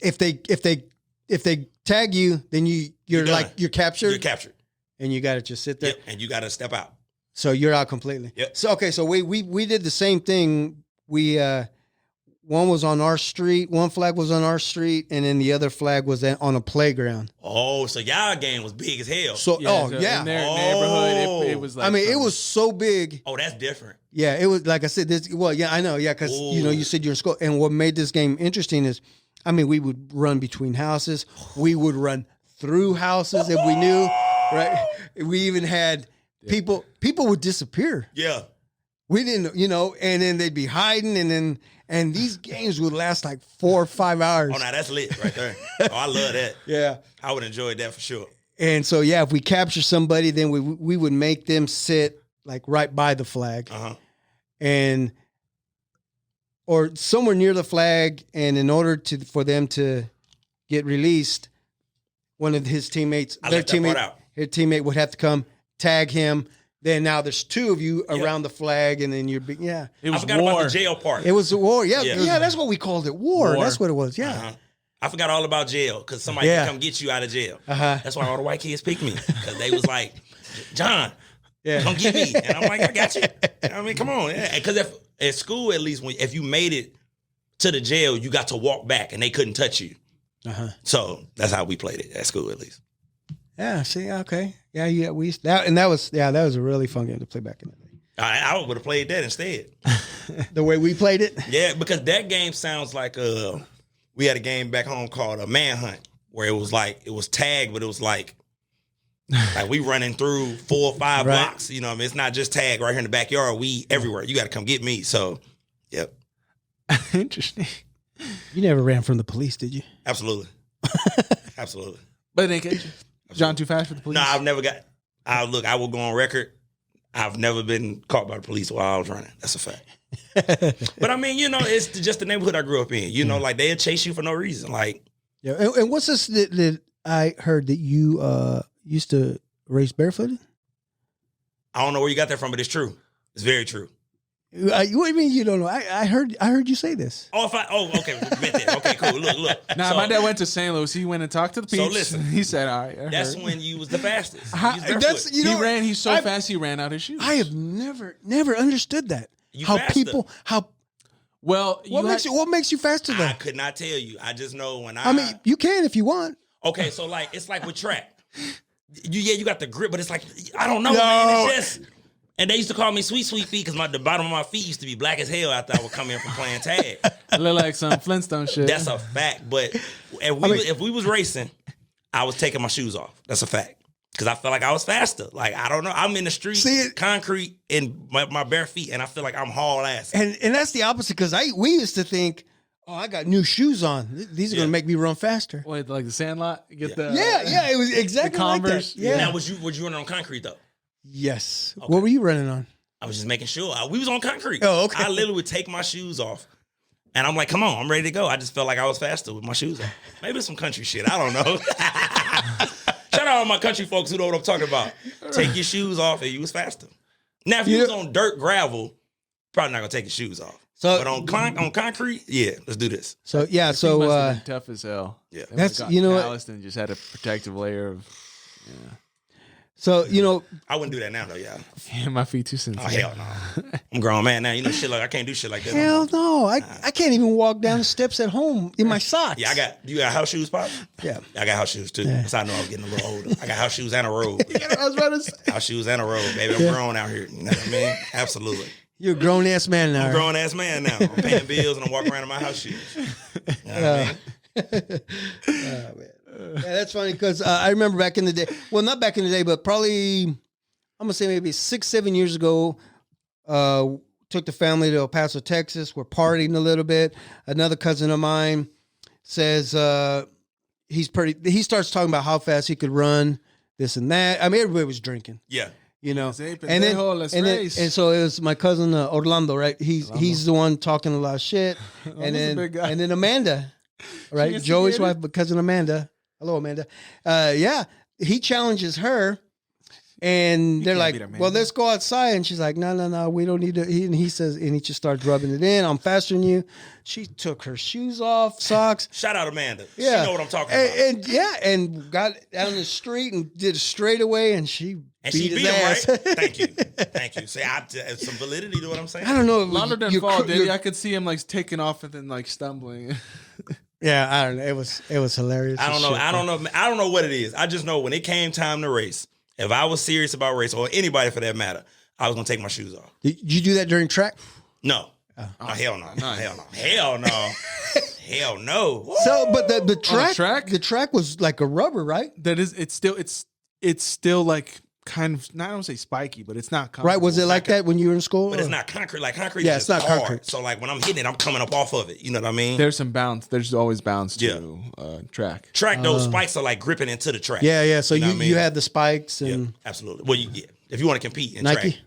if they tag you, then you're done. you're captured. You're captured. And you got to just sit there. Yep. And you gotta step out. So you're out completely. Yep. So okay, so we did the same thing. We one was on our street, one flag was on our street, and then the other flag was on a playground. Oh, so y'all game was big as hell. So In yeah. their neighborhood, it was like. I mean, it was so big. Oh, that's different. Yeah, it was like I said. I know. Yeah, because you said you're in school, and what made this game interesting is, I mean, we would run between houses, we would run through houses if we knew, right? We even had people would disappear. Yeah. We didn't, and then they'd be hiding, and these games would last like 4 or 5 hours. Oh, now that's lit right there. Oh, I love that. Yeah. I would enjoy that for sure. And so, yeah, if we capture somebody, then we would make them sit like right by the flag, or somewhere near the flag. And in order for them to get released, one of his teammates, his teammate would have to come tag him. Then now there's two of you around the flag, and then It was I forgot war. about the jail part. It was a war. Yeah, that's what we called it. War. That's what it was. Yeah. Uh-huh. I forgot all about jail because somebody can come get you out of jail. That's why all the white kids picked me because they was like, John, come get me. And I'm like, I got you. I mean, come on. Because at school, at least, if you made it to the jail, you got to walk back and they couldn't touch you. Uh-huh. So that's how we played it at school, at least. Yeah. See. Okay. Yeah. We used that was a really fun game to play back in the day. I would have played that instead. The way we played it. Yeah, because that game sounds like we had a game back home called a manhunt, where it was tag, but it was like we running through 4 or 5 blocks. You know what I mean? It's not just tag right here in the backyard. We everywhere. You got to come get me. So, yep. Interesting. You never ran from the police, did you? Absolutely. Absolutely. But they catch you. John too fast for the police? No, I've never got. I will go on record. I've never been caught by the police while I was running. That's a fact. But I mean, it's just the neighborhood I grew up in. Like they'll chase you for no reason. Like, yeah. And what's this that I heard that you used to race barefooted? I don't know where you got that from, but it's true. It's very true. What do you mean you don't know? I heard you say this. Okay. Okay, cool. Look. Nah, my dad went to St. Louis. He went and talked to the peeps. So listen. He said, all right. That's when you was the fastest. He's so fast he ran out his shoes. I have never understood that. What makes you faster though? I could not tell you. I just know when I mean, you can if you want. Okay, so like it's like with track. You got the grip, but it's like I don't know, man. It's just. And they used to call me Sweet Feet because the bottom of my feet used to be black as hell after I would come in from playing tag. It look like some Flintstone shit. That's a fact. But if we was racing, I was taking my shoes off. That's a fact. Because I felt like I was faster. Like, I don't know. I'm in the street, concrete, in my bare feet, and I feel like I'm haul ass. And that's the opposite because we used to think, oh, I got new shoes on. These are going to make me run faster. Wait, like the Sandlot? It was exactly the Converse. Like that. Yeah. Now, was you running on concrete, though? Yes. Okay. What were you running on? I was just making sure. We was on concrete. Oh, okay. I literally would take my shoes off. And I'm like, come on, I'm ready to go. I just felt like I was faster with my shoes on. Maybe it's some country shit. I don't know. Shout out all my country folks who know what I'm talking about. Take your shoes off and you was faster. Now, if you was on dirt gravel, probably not going to take your shoes off. So, but on concrete, yeah, let's do this. So, yeah. So, must have been tough as hell. Yeah. That's, Alliston just had a protective layer of, yeah. So, I wouldn't do that now, though, yeah. Yeah, my feet too sensitive. Oh, hell no. I'm a grown man now. Shit like I can't do shit like that. Hell no. I can't even walk down the steps at home in my socks. Yeah, you got house shoes, Pop? Yeah. I got house shoes, too. Yeah. That's how I know I was getting a little older. I got house shoes and a robe. I was about to say. House shoes and a robe, baby. I'm grown out here. You know what I mean? Absolutely. You're a grown-ass man now. I'm a grown-ass man now. I'm paying bills and I'm walking around in my house shoes. You know what I mean? Oh, man. Yeah, that's funny because I remember back in the day. Well, not back in the day, but probably I'm gonna say maybe 6-7 years ago. Took the family to El Paso, Texas. We're partying a little bit. Another cousin of mine says he starts talking about how fast he could run, this and that. I mean, everybody was drinking. Yeah. And so it was my cousin Orlando, right? He's the one talking a lot of shit, and then Amanda, right? Joey's wife, but cousin Amanda. Hello, Amanda. He challenges her, and they're like, "Well, let's go outside." And she's like, "No, we don't need to." He says, and he just starts rubbing it in. I'm faster than you. She took her shoes off, socks. Shout out Amanda. Yeah. She know what I'm talking about. And got down the street and did a straightaway, and she beat his ass. Right? Thank you. Say, some validity to what I'm saying. I don't know. Lando didn't fall, did he? I could see him like taking off and then like stumbling. Yeah, I don't know. It was hilarious. I don't know what it is. I just know when it came time to race, if I was serious about race or anybody for that matter, I was gonna take my shoes off. Did you do that during track? No. Hell no. Hell no. So, but the track was like a rubber, right? That is, it's still like kind of, not I don't say spiky, but it's not right. Was it like that when you were in school? But it's not concrete. Like concrete. Yeah, is it's not hard. concrete. So like when I'm hitting it, I'm coming up off of it. You know what I mean? There's some bounce. There's always bounce to track. Those spikes are like gripping into the track. Yeah. So you had the spikes and absolutely. Well, if you want to compete in Nike track.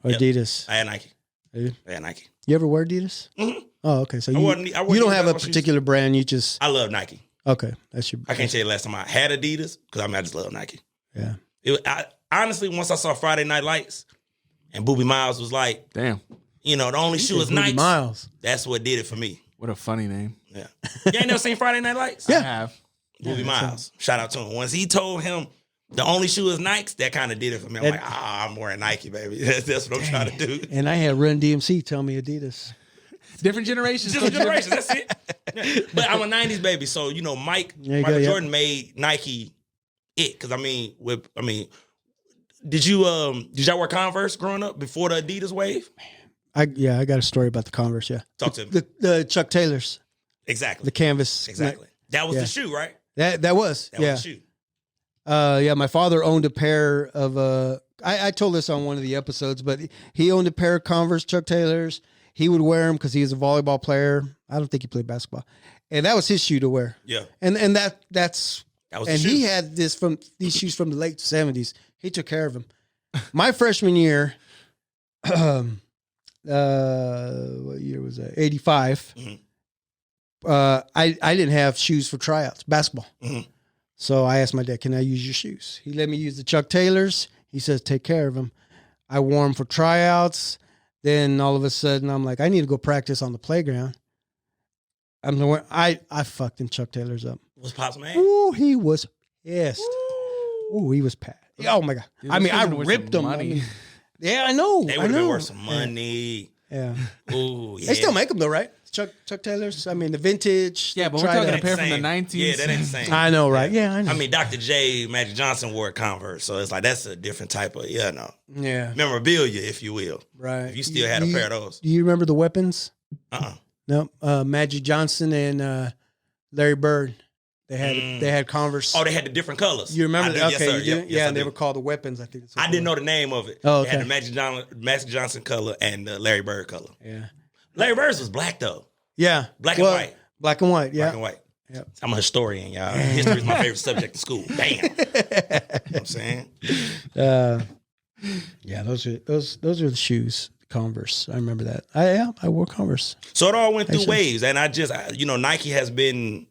or Adidas. I had Nike. I had Nike. You ever wear Adidas? Mm-hmm. Oh, okay. So you don't have a particular brand. You just I love Nike. Okay, that's your. I can't tell you the last time I had Adidas because I just love Nike. Yeah. Honestly, once I saw Friday Night Lights, and Boobie Miles was like, "Damn, the only shoe is Nike." Miles. That's what did it for me. What a funny name. Yeah. You ain't never seen Friday Night Lights? Yeah. I have. Boobie Miles. Shout out to him. Once he told him the only shoe is Nikes, that kind of did it for me. I'm like, I'm wearing Nike, baby. That's what I'm trying to do. And I had Run DMC tell me Adidas. Different generations. Different generations. That's it. Yeah. But I'm a '90s baby, so Michael Jordan made Nike it. Because did y'all wear Converse growing up before the Adidas wave? I got a story about the Converse. Yeah, Talk to me. The Chuck Taylors, Exactly. the canvas. Exactly. That was the shoe, right? That was That was the shoe. My father owned a pair of I told this on one of the episodes, but he owned a pair of Converse Chuck Taylors. He would wear them because he was a volleyball player. I don't think he played basketball, and that was his shoe to wear. Yeah, and that's that was. And the shoe. he had these shoes from the late '70s. He took care of them. My freshman year, what year was that? '85. Mm-hmm. I didn't have shoes for tryouts, basketball. Mm-hmm. So I asked my dad, "Can I use your shoes?" He let me use the Chuck Taylors. He says, "Take care of them." I wore them for tryouts. Then all of a sudden, I'm like, I need to go practice on the playground. I fucked them Chuck Taylors up. Was Pops man? Ooh, he was pissed. Ooh, he was pissed. Oh my god! Dude, I ripped them. Yeah, I know. They would have been worth some money. Yeah. Ooh, yeah. They still make them though, right? Chuck Taylors. I mean, the vintage. Yeah, but we're talking a pair from the 90s. Yeah, that ain't the same. I know, right? Yeah, I know. I mean, Dr. J, Magic Johnson wore Converse, so it's like that's a different type of Yeah. memorabilia, if you will. Right. If you still had a pair of those. Do you remember the weapons? Uh-uh. No. Magic Johnson and Larry Bird. They had Converse. Oh, they had the different colors. You remember? Yes, Okay, sir. you do? Yep, Yeah, I and they do. were called the weapons. I think. I didn't know the name of it. Oh, okay. They had the Magic Johnson color and the Larry Bird color. Yeah. Larry Bird's was black though. Yeah. Black and white. Black and white. Yeah. Black and white. Yep. I'm a historian, y'all. History is my favorite subject in school. Bam. You know what I'm saying? Yeah, those are the shoes. Converse. I remember that. I wore Converse. So it all went through waves, and Nike has been,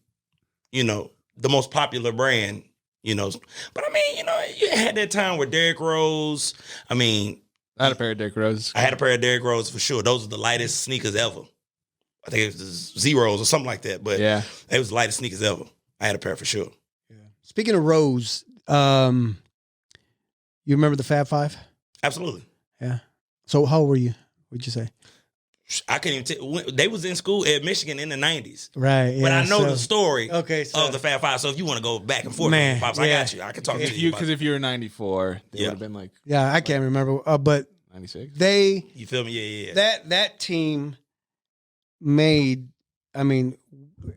the most popular brand, But I mean, you had that time where Derrick Rose. I mean, I had a pair of Derrick Roses. I had a pair of Derrick Rose for sure. Those are the lightest sneakers ever. I think it was zeros or something like that. But yeah, it was the lightest sneakers ever. I had a pair for sure. Yeah. Speaking of Rose, you remember the Fab Five? Absolutely. Yeah. So how old were you? What'd you say? I couldn't even tell. They was in school at Michigan in the 90s. Right. Yeah, but I know the story of the Fab Five. So if you want to go back and forth, Man, Pops, I got you. I can talk to you. Because if you were 94, they would have been like... Yeah, I can't remember. But 96? You feel me? Yeah. That team made... I mean,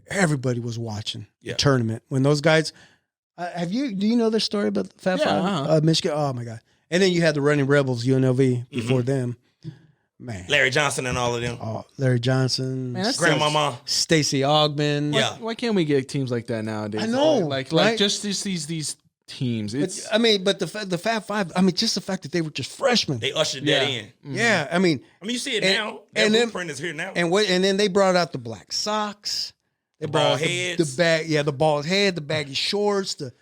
everybody was watching the tournament. When those guys... do you know their story about the Fab Five? Michigan? Oh, my God. And then you had the Running Rebels, UNLV, before them. Man. Larry Johnson and all of them. Oh, Larry Johnson. Man, Grandmama. Stacey Ogman. Why can't we get teams like that nowadays? I know. Like just these teams. It's but the Fab Five, just the fact that they were just freshmen. They ushered that in. Mm-hmm. Yeah, I mean, you see it now. That blueprint is here now. And then they brought out the black socks. They brought bald heads. The bald head, the baggy shorts, the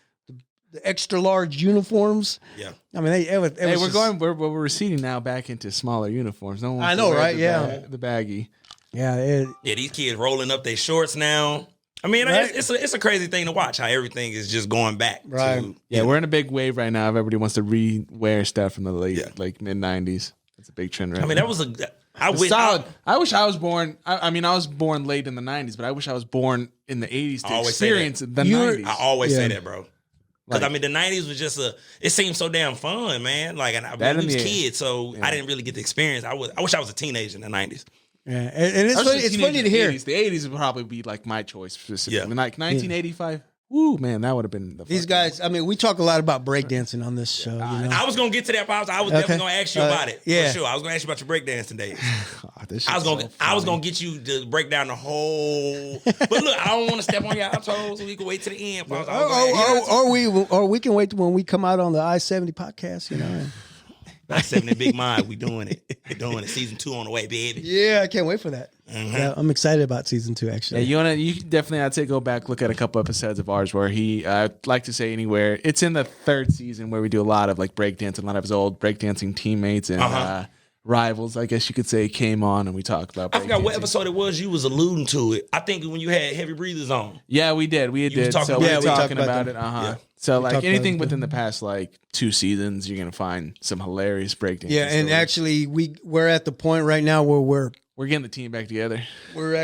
extra large uniforms. Yeah, I mean, we're receding now back into smaller uniforms. No one. I know, right? The baggy. Yeah, these kids rolling up their shorts now. I mean, it's a crazy thing to watch how everything is just going back. Right. We're in a big wave right now. Everybody wants to re-wear stuff from the late mid 90s. It's a big trend right now. That was I wish I was born. I was born late in the 90s, but I wish I was born in the 80s to experience the 90s. I always say that, bro. Because the 90s was just it seemed so damn fun, man. Like, and we was kids, so I didn't really get the experience. I wish I was a teenager in the 90s. Yeah, and it's funny to hear. The 80s would probably be like my choice specifically. Yeah. Like 1985. Woo, man, that would have been these guys. I mean, we talk a lot about breakdancing on this show. I was gonna get to that, Pops. I was definitely gonna ask you about it. For sure. I was gonna ask you about your breakdancing days. I was gonna get you to break down the whole. But look, I don't want to step on your toes, so we can wait to the end. Pops. Or we can wait when we come out on the I-70 podcast. I-70 Big Mind, we doing it. We're doing it. Season 2 on the way, baby. Yeah, I can't wait for that. Mm-hmm. Yeah, I'm excited about season 2, actually. Yeah, you definitely, I'd say go back, look at a couple episodes of ours where I'd like to say anywhere. It's in the 3rd season where we do a lot of like breakdancing, a lot of his old breakdancing teammates and rivals, I guess you could say, came on and we talked about breakdancing. I forgot what episode it was you was alluding to it. I think when you had Heavy Breathers on. Yeah, we did. We were talking about it. Yeah. So like anything within the past like 2 seasons, you're gonna find some hilarious breakdancing. Yeah, and actually we're at the point right now where We're getting the team back together. We're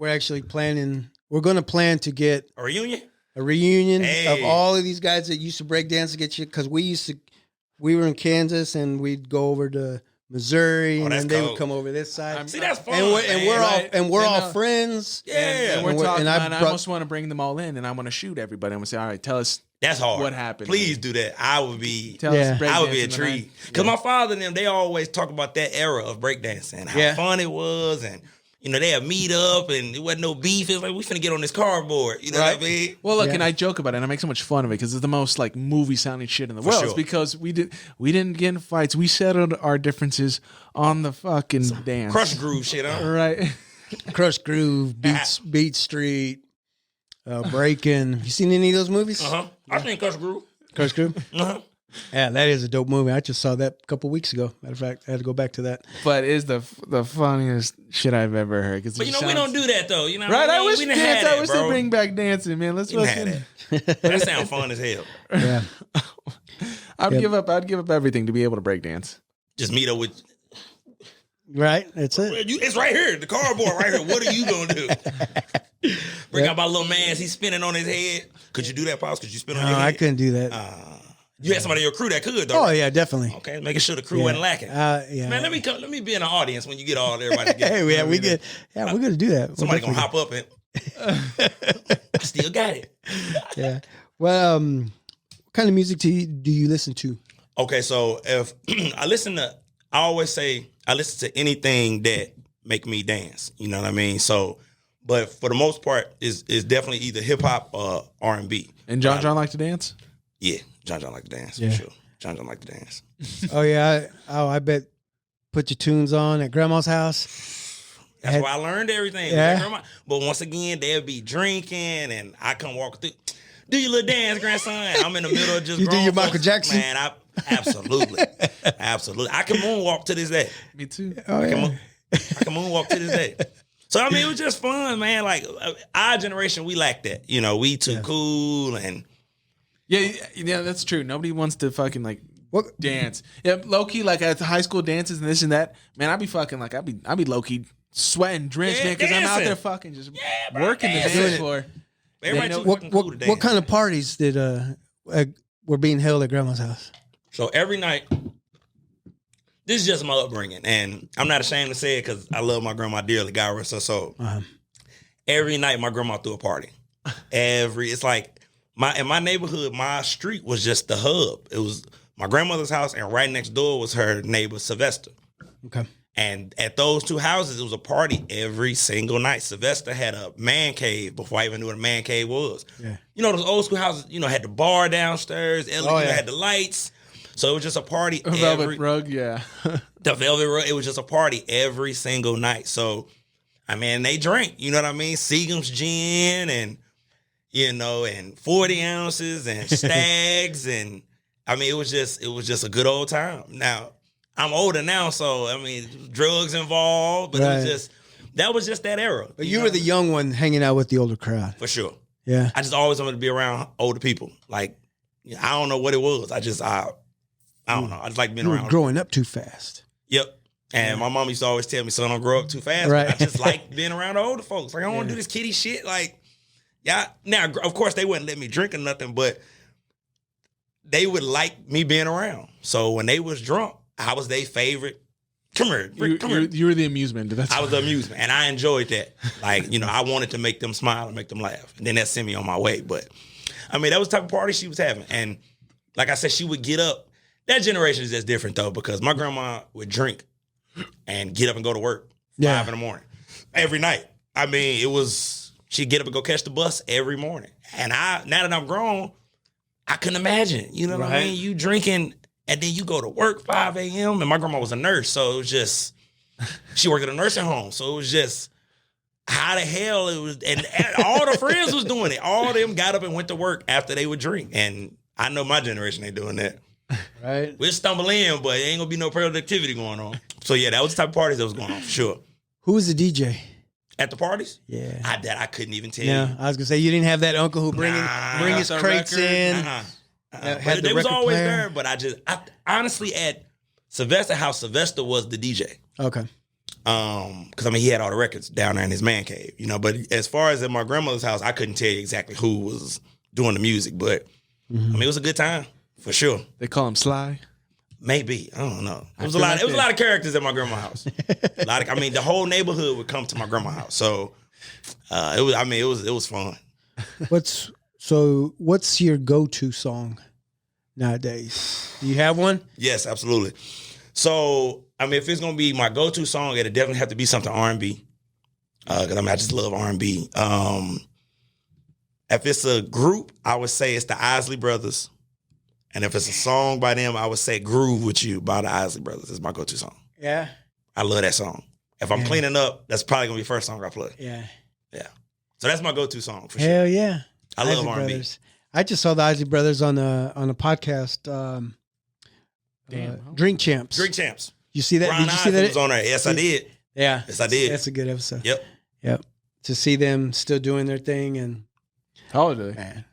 actually planning. We're going to plan to get A reunion? a reunion Hey. of all of these guys that used to break dance to get you, because we were in Kansas and we'd go over to Missouri and that's then they cold. would come over this side. See, that's fun. and we're Right. all friends. Yeah. And we're And talking. I And I almost want to bring them all in, and I want to shoot everybody. I'm gonna say, all right, tell us That's hard. what happened. Please do that. I would be. Tell Yeah. us. I would be breakdancing tonight. intrigued because my father and them, they always talk about that era of breakdancing, how Yeah. fun it was, and they had meet up, and it wasn't no beef. It was like we finna get on this cardboard. You know what I mean? Well, look, Yeah. and I joke about it, and I make so much fun of it because it's the most like movie sounding shit in the world. sure. It's because we didn't get in fights. We settled our differences on the fucking dance. Crush groove shit, huh? Right. Crush Groove, Beat Street, Breaking. You seen any of those movies? I think Crush groove. Crush Groove? Yeah, that is a dope movie. I just saw that a couple weeks ago. Matter of fact, I had to go back to that. But it's the funniest shit I've ever heard. But we don't do that though. You know, Right, I wish we didn't have dance. I that, wish bro. they bring back dancing, man. Let's We didn't have that. That sounds fun as hell. Yeah. I'd give up everything to be able to break dance. Just meet up with. Right? That's it. It's right here, the cardboard right here. What are you gonna do? Bring out my little man. He's spinning on his head. Could you do that, Pops? Could you spin on No, your head? I couldn't do that. You had somebody in your crew that could, though. Oh, yeah, definitely. Okay, making sure the crew wasn't lacking. Yeah. Man, let me be in the audience when you get all everybody together. Hey, yeah, we're gonna do that. Somebody gonna hop up and I still got it. Yeah. Well, what kind of music do you listen to? Okay, so if I always say I listen to anything that make me dance. You know what I mean? So, but for the most part, is definitely either hip hop or R&B. And John like to dance? Yeah, John like to dance Yeah. for sure. John like to dance. Oh yeah. I bet. Put your tunes on at grandma's house. That's why I learned everything. Yeah. Grandma. But once again, they'll be drinking, and I come walking through. Do your little dance, grandson. I'm in the middle of just. You do grown your folks. Michael Jackson? Man, absolutely. I can moonwalk to this day. Me too. Oh I can yeah. moonwalk to this day. So I mean, it was just fun, man. Like our generation, we lacked that. You know, we too cool and. Yeah, that's true. Nobody wants to fucking like What? dance. Yeah, low key like at the high school dances and this and that. Man, I'd be fucking like I'd be low key sweating, drenched, Yeah, man, because I'm out dancing. there fucking just bro, working the dancing. dance floor. Everybody know, too fucking cool to dance. What kind of parties did were being held at grandma's house? So every night, this is just my upbringing, and I'm not ashamed to say it because I love my grandma dearly. God rest her soul. Every night, my grandma threw a party. It's like in my neighborhood, my street was just the hub. It was my grandmother's house, and right next door was her neighbor Sylvester. Okay. And at those two houses, it was a party every single night. Sylvester had a man cave before I even knew what a man cave was. Yeah. You know, those old school houses, had the bar downstairs, LED, had the lights. So it was just a party. Velvet rug, yeah. The velvet rug, it was just a party every single night. So, I mean, they drank, you know what I mean? Seagram's gin and, and 40 ounces and stags. And, I mean, it was just a good old time. Now, I'm older now, so, I mean, drugs involved, but that was just that era. But you were the young one hanging out with the older crowd. For sure. Yeah. I just always wanted to be around older people. Like, I don't know what it was. I don't know. I just like being You were around. growing up too fast. Yep. And my mom used to always tell me, son, don't grow up too fast. Right. I just like being around the older folks. Like, I don't want to do this kiddie shit. Like, yeah. Now, of course, they wouldn't let me drink or nothing, but they would like me being around. So when they was drunk, I was their favorite. Come here. You were the amusement. I was the amusement, and I enjoyed that. Like, I wanted to make them smile and make them laugh. And then that sent me on my way. But, I mean, that was the type of party she was having. And like I said, she would get up. That generation is just different, though, because my grandma would drink and get up and go to work 5 in the morning every night. I mean, she'd get up and go catch the bus every morning. And now that I'm grown, I couldn't imagine. You know what I mean? You drinking and then you go to work 5 a.m. And my grandma was a nurse, so it was just, she worked at a nursing home. So it was just, how the hell it was, and all the friends was doing it. All of them got up and went to work after they would drink. And I know my generation ain't doing that. Right. We'll stumble in, but ain't gonna be no productivity going on. So yeah, that was the type of parties that was going on for sure. Who was the DJ? At the parties? Yeah. I couldn't even tell Yeah. you. I was gonna say you didn't have that uncle who bring his crates in. But they was always there, but I honestly at Sylvester House, Sylvester was the DJ. Okay. Because I mean, he had all the records down there in his man cave, you know. But as far as at my grandmother's house, I couldn't tell you exactly who was doing the music, but I mean, it was a good time for sure. They call him Sly. Maybe, I don't know. It was a lot. It was a lot of characters at my grandma's house. I mean, the whole neighborhood would come to my grandma's house, so it was. I mean, it was fun. What's your go-to song nowadays? Do you have one? Yes, absolutely. So, I mean, if it's gonna be my go-to song, it'd definitely have to be something R&B. Because I mean, I just love R&B. If it's a group, I would say it's the Isley Brothers, and if it's a song by them, I would say "Groove with You" by the Isley Brothers is my go-to song. Yeah, I love that song. If I'm cleaning up, that's probably gonna be the first song I play. Yeah. So that's my go-to song for sure. Hell yeah! I love Isley R&B. Brothers. I just saw the Isley Brothers on a podcast. Drink Champs. Drink Champs. You see that? Ron Did you see Isley that? was on there. Yes, I did. Yeah. Yes, I did. That's a good episode. Yep. To see them still doing their thing and How old are they? man.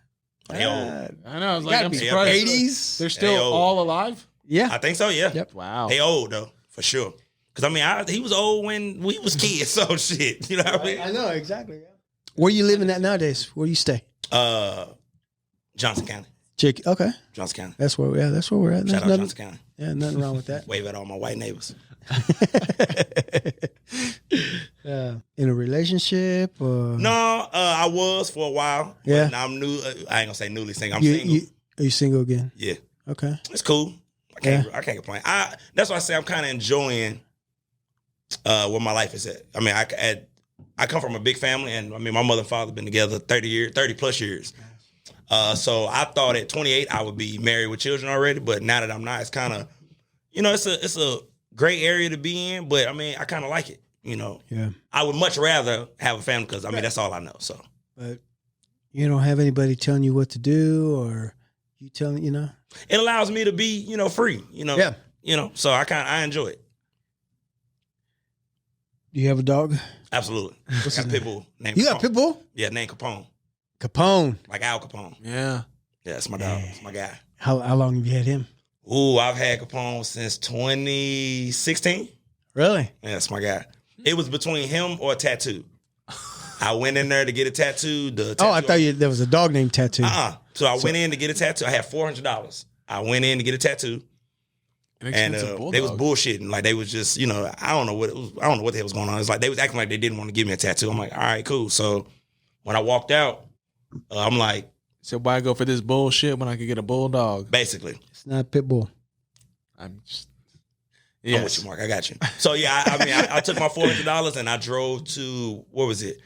They old. I know. I was like, Gotta I'm be surprised. 80s. They're still old. all alive? Yeah. I think so. Yeah. Yep. Wow. They old though, for sure. Because I mean, he was old when we was kids. So shit, you know what I mean? I know exactly. Yeah. Where you living at nowadays? Where you stay? Johnson County. Okay. Johnson County. That's where we're at. Shout out Nothing, Johnson County. yeah, nothing wrong with that. Wave at all my white neighbors. In a relationship or No, I was for a while. Yeah. Now I'm new. I ain't gonna say newly single. I'm you, single. are you single again? Yeah. Okay. It's cool. I can't complain. That's why I say I'm kind of enjoying where my life is at. I mean, I come from a big family, and I mean, my mother and father have been together 30 plus years. So I thought at 28 I would be married with children already, but now that I'm not, it's kind of, it's a great area to be in. But I mean, I kind of like it. Yeah. I would much rather have a family because I mean that's all I know. So, But you don't have anybody telling you what to do, or you telling it allows me to be free. Yeah. So I enjoy it. Do you have a dog? Absolutely. I got a pit bull named You Capone. got a pit bull? Yeah, named Capone. Capone. Like Al Capone. Yeah. Yeah, that's my dog. That's my guy. How long have you had him? Ooh, I've had Capone since 2016. Really? Yeah, that's my guy. It was between him or a tattoo. I went in there to get a tattoo. I thought there was a dog named Tattoo. So I went in to get a tattoo. I had $400. I went in to get a tattoo. And they was bullshitting. Like they was just, I don't know what it was. I don't know what the hell was going on. It's like they was acting like they didn't want to give me a tattoo. I'm like, all right, cool. So when I walked out, I'm like, so why go for this bullshit when I could get a bulldog? basically, It's not a pit bull. I'm just. I'm with you, Mark. I got you. So yeah, I took my $400 and I drove to, what was it?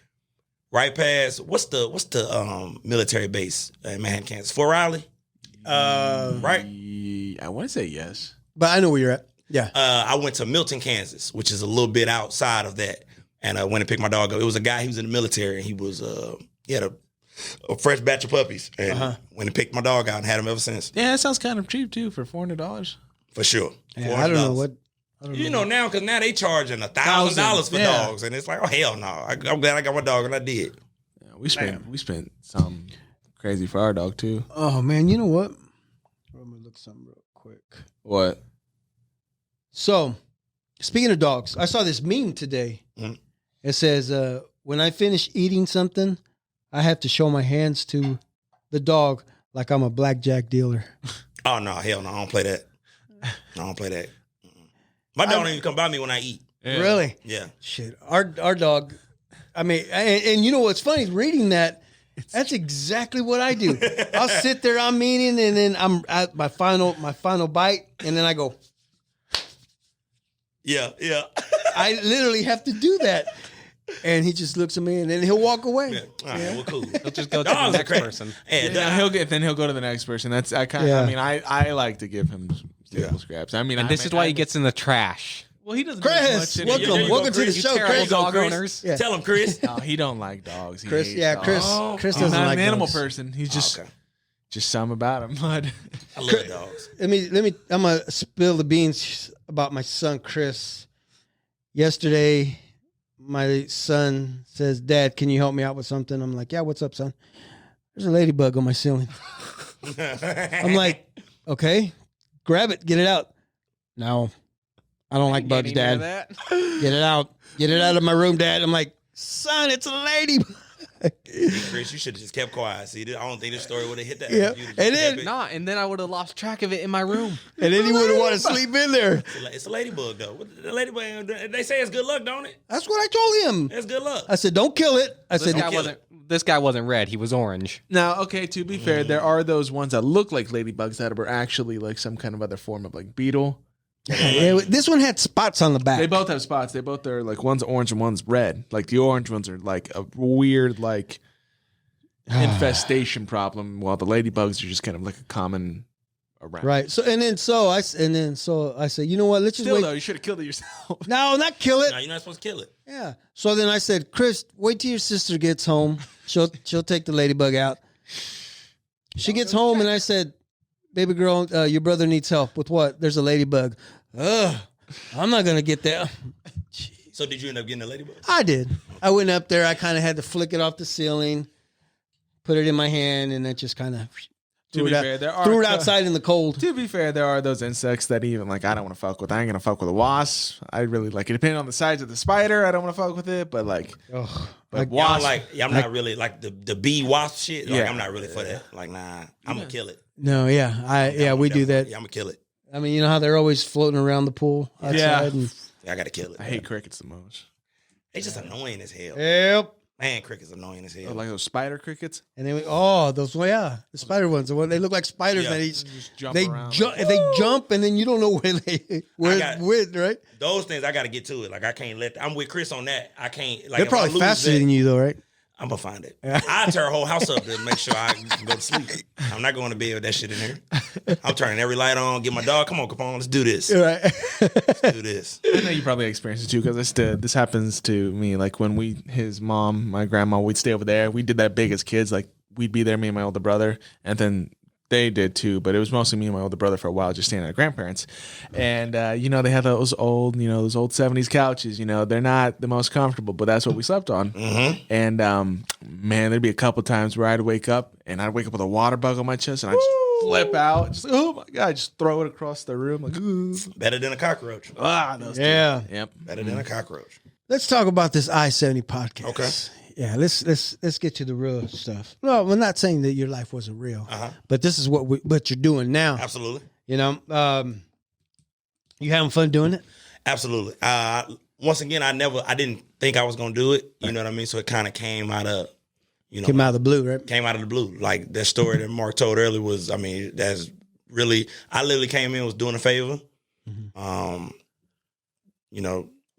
Right past what's the military base in Manhattan, Kansas? Fort Riley, right? I want to say yes. But I know where you're at. Yeah. I went to Milton, Kansas, which is a little bit outside of that, and I went and picked my dog up. It was a guy. He was in the military, and he had a fresh batch of puppies, and went and picked my dog out and had him ever since. Yeah, that sounds kind of cheap too for $400. For sure. Yeah, I don't know what. Now because now they charging $1,000 for dogs, and it's like, oh hell no! I'm glad I got my dog, and I did. Yeah, we spent some crazy for our dog too. Oh man, you know what? Let me look something real quick. What? So, speaking of dogs, I saw this meme today. Mm-hmm. It says, "When I finish eating something, I have to show my hands to the dog like I'm a blackjack dealer." Oh no, hell no! I don't play that. I don't play that. My dog don't even come by me when I eat. Yeah. Really? Yeah. Shit, our dog. I mean, and you know what's funny? Reading that, that's exactly what I do. I'll sit there, I'm eating, and then I'm at my final bite, and then I go. Yeah. I literally have to do that, and he just looks at me, and then he'll walk away. Yeah. All right, well, cool. He'll just go to Dogs the are next crazy. person. Yeah, He'll go to the next person. That's I like to give him table scraps. I mean, And this is why he gets in the trash. Well, he doesn't. Chris, do much There you welcome go, to the Chris. show, Terrible Chris. dog Chris. owners. Yeah. Tell him, Chris. No, he don't like dogs. He Chris, hates yeah, dogs. Chris. Oh, Chris He's doesn't not like an animal dogs. person. He's just Okay. something about him. But I love dogs. Let me. I'm gonna spill the beans about my son Chris. Yesterday, my son says, "Dad, can you help me out with something?" I'm like, "Yeah, what's up, son?" There's a ladybug on my ceiling. I'm like, "Okay, grab it, get it out." Now, I don't like bugs, Dad. Get it out. Get it out of my room, Dad. I'm like, son, it's a ladybug. Chris, you should have just kept quiet. See, I don't think this story would have hit that. Yeah. And then I would have lost track of it in my room. And then he wouldn't want to sleep in there. It's a ladybug, though. The ladybug, they say it's good luck, don't it? That's what I told him. It's good luck. I said, don't kill it. This guy wasn't red. He was orange. Now, okay, to be fair, there are those ones that look like ladybugs that were actually like some kind of other form of like beetle. Yeah, this one had spots on the back. They both have spots. They both are like one's orange and one's red. Like the orange ones are like a weird like infestation problem, while the ladybugs are just kind of like a common around. Right. So I said, you know what? Let's just Still wait. though, you should have killed it yourself. No, not kill it. No, you're not supposed to kill it. Yeah. So then I said, Chris, wait till your sister gets home. She'll take the ladybug out. She gets home and I said, baby girl, your brother needs help with what? There's a ladybug. Ugh, I'm not gonna get that. So did you end up getting a ladybug? I did. I went up there. I kind of had to flick it off the ceiling, put it in my hand, and it just kind of threw it outside in the cold. To be fair, there are those insects that even like I don't want to fuck with. I ain't gonna fuck with a wasp. I really like it. Depending on the size of the spider, I don't want to fuck with it. But like, Like wasp, I'm not really like the bee wasp shit. Like, Yeah. I'm not really for that. Like, nah, I'm gonna kill it. No, yeah, we do that. Yeah, I'm gonna kill it. I mean, you know how they're always floating around the pool outside? Yeah. And, Yeah, I gotta kill it. I hate crickets the most. It's just annoying as hell. yep. Man, crickets annoying as hell. Oh, like those spider crickets. And then the spider ones. The one they look like spiders. Yeah. That Just jump they around. they jump, and then you don't know where it's with, right? Those things I gotta get to it. Like I can't let. I'm with Chris on that. I can't. Like They're if I probably lose faster that, than you, though, right? I'm gonna find it. I tear a whole house up to make sure I can go to sleep. I'm not going to bed with that shit in there. I'm turning every light on. Get my dog. Come on, let's do this. Right. Let's do this. I know you probably experienced it too, because this happens to me. Like when his mom, my grandma, we'd stay over there. We did that big as kids. Like we'd be there, me and my older brother, and then they did too. But it was mostly me and my older brother for a while, just staying at our grandparents. And they had those old 70s couches. They're not the most comfortable, but that's what we slept on. Mm-hmm. And man, there'd be a couple times where I'd wake up with a water bug on my chest, and I'd just flip out. Just, oh my god, just throw it across the room. Like, ooh. Better than a cockroach. Those Yeah. two. Yep. Better than a cockroach. Let's talk about this I-70 podcast. Okay. Yeah, let's get to the real stuff. No, we're not saying that your life wasn't real, but this is what you're doing now. Absolutely. You having fun doing it? Absolutely. Once again, I didn't think I was gonna do it. You know what I mean? So it kind of came out of, Came out of the blue, right? Came out of the blue. Like that story that Mark told earlier was, I mean, that's really. I literally came in, was doing a favor.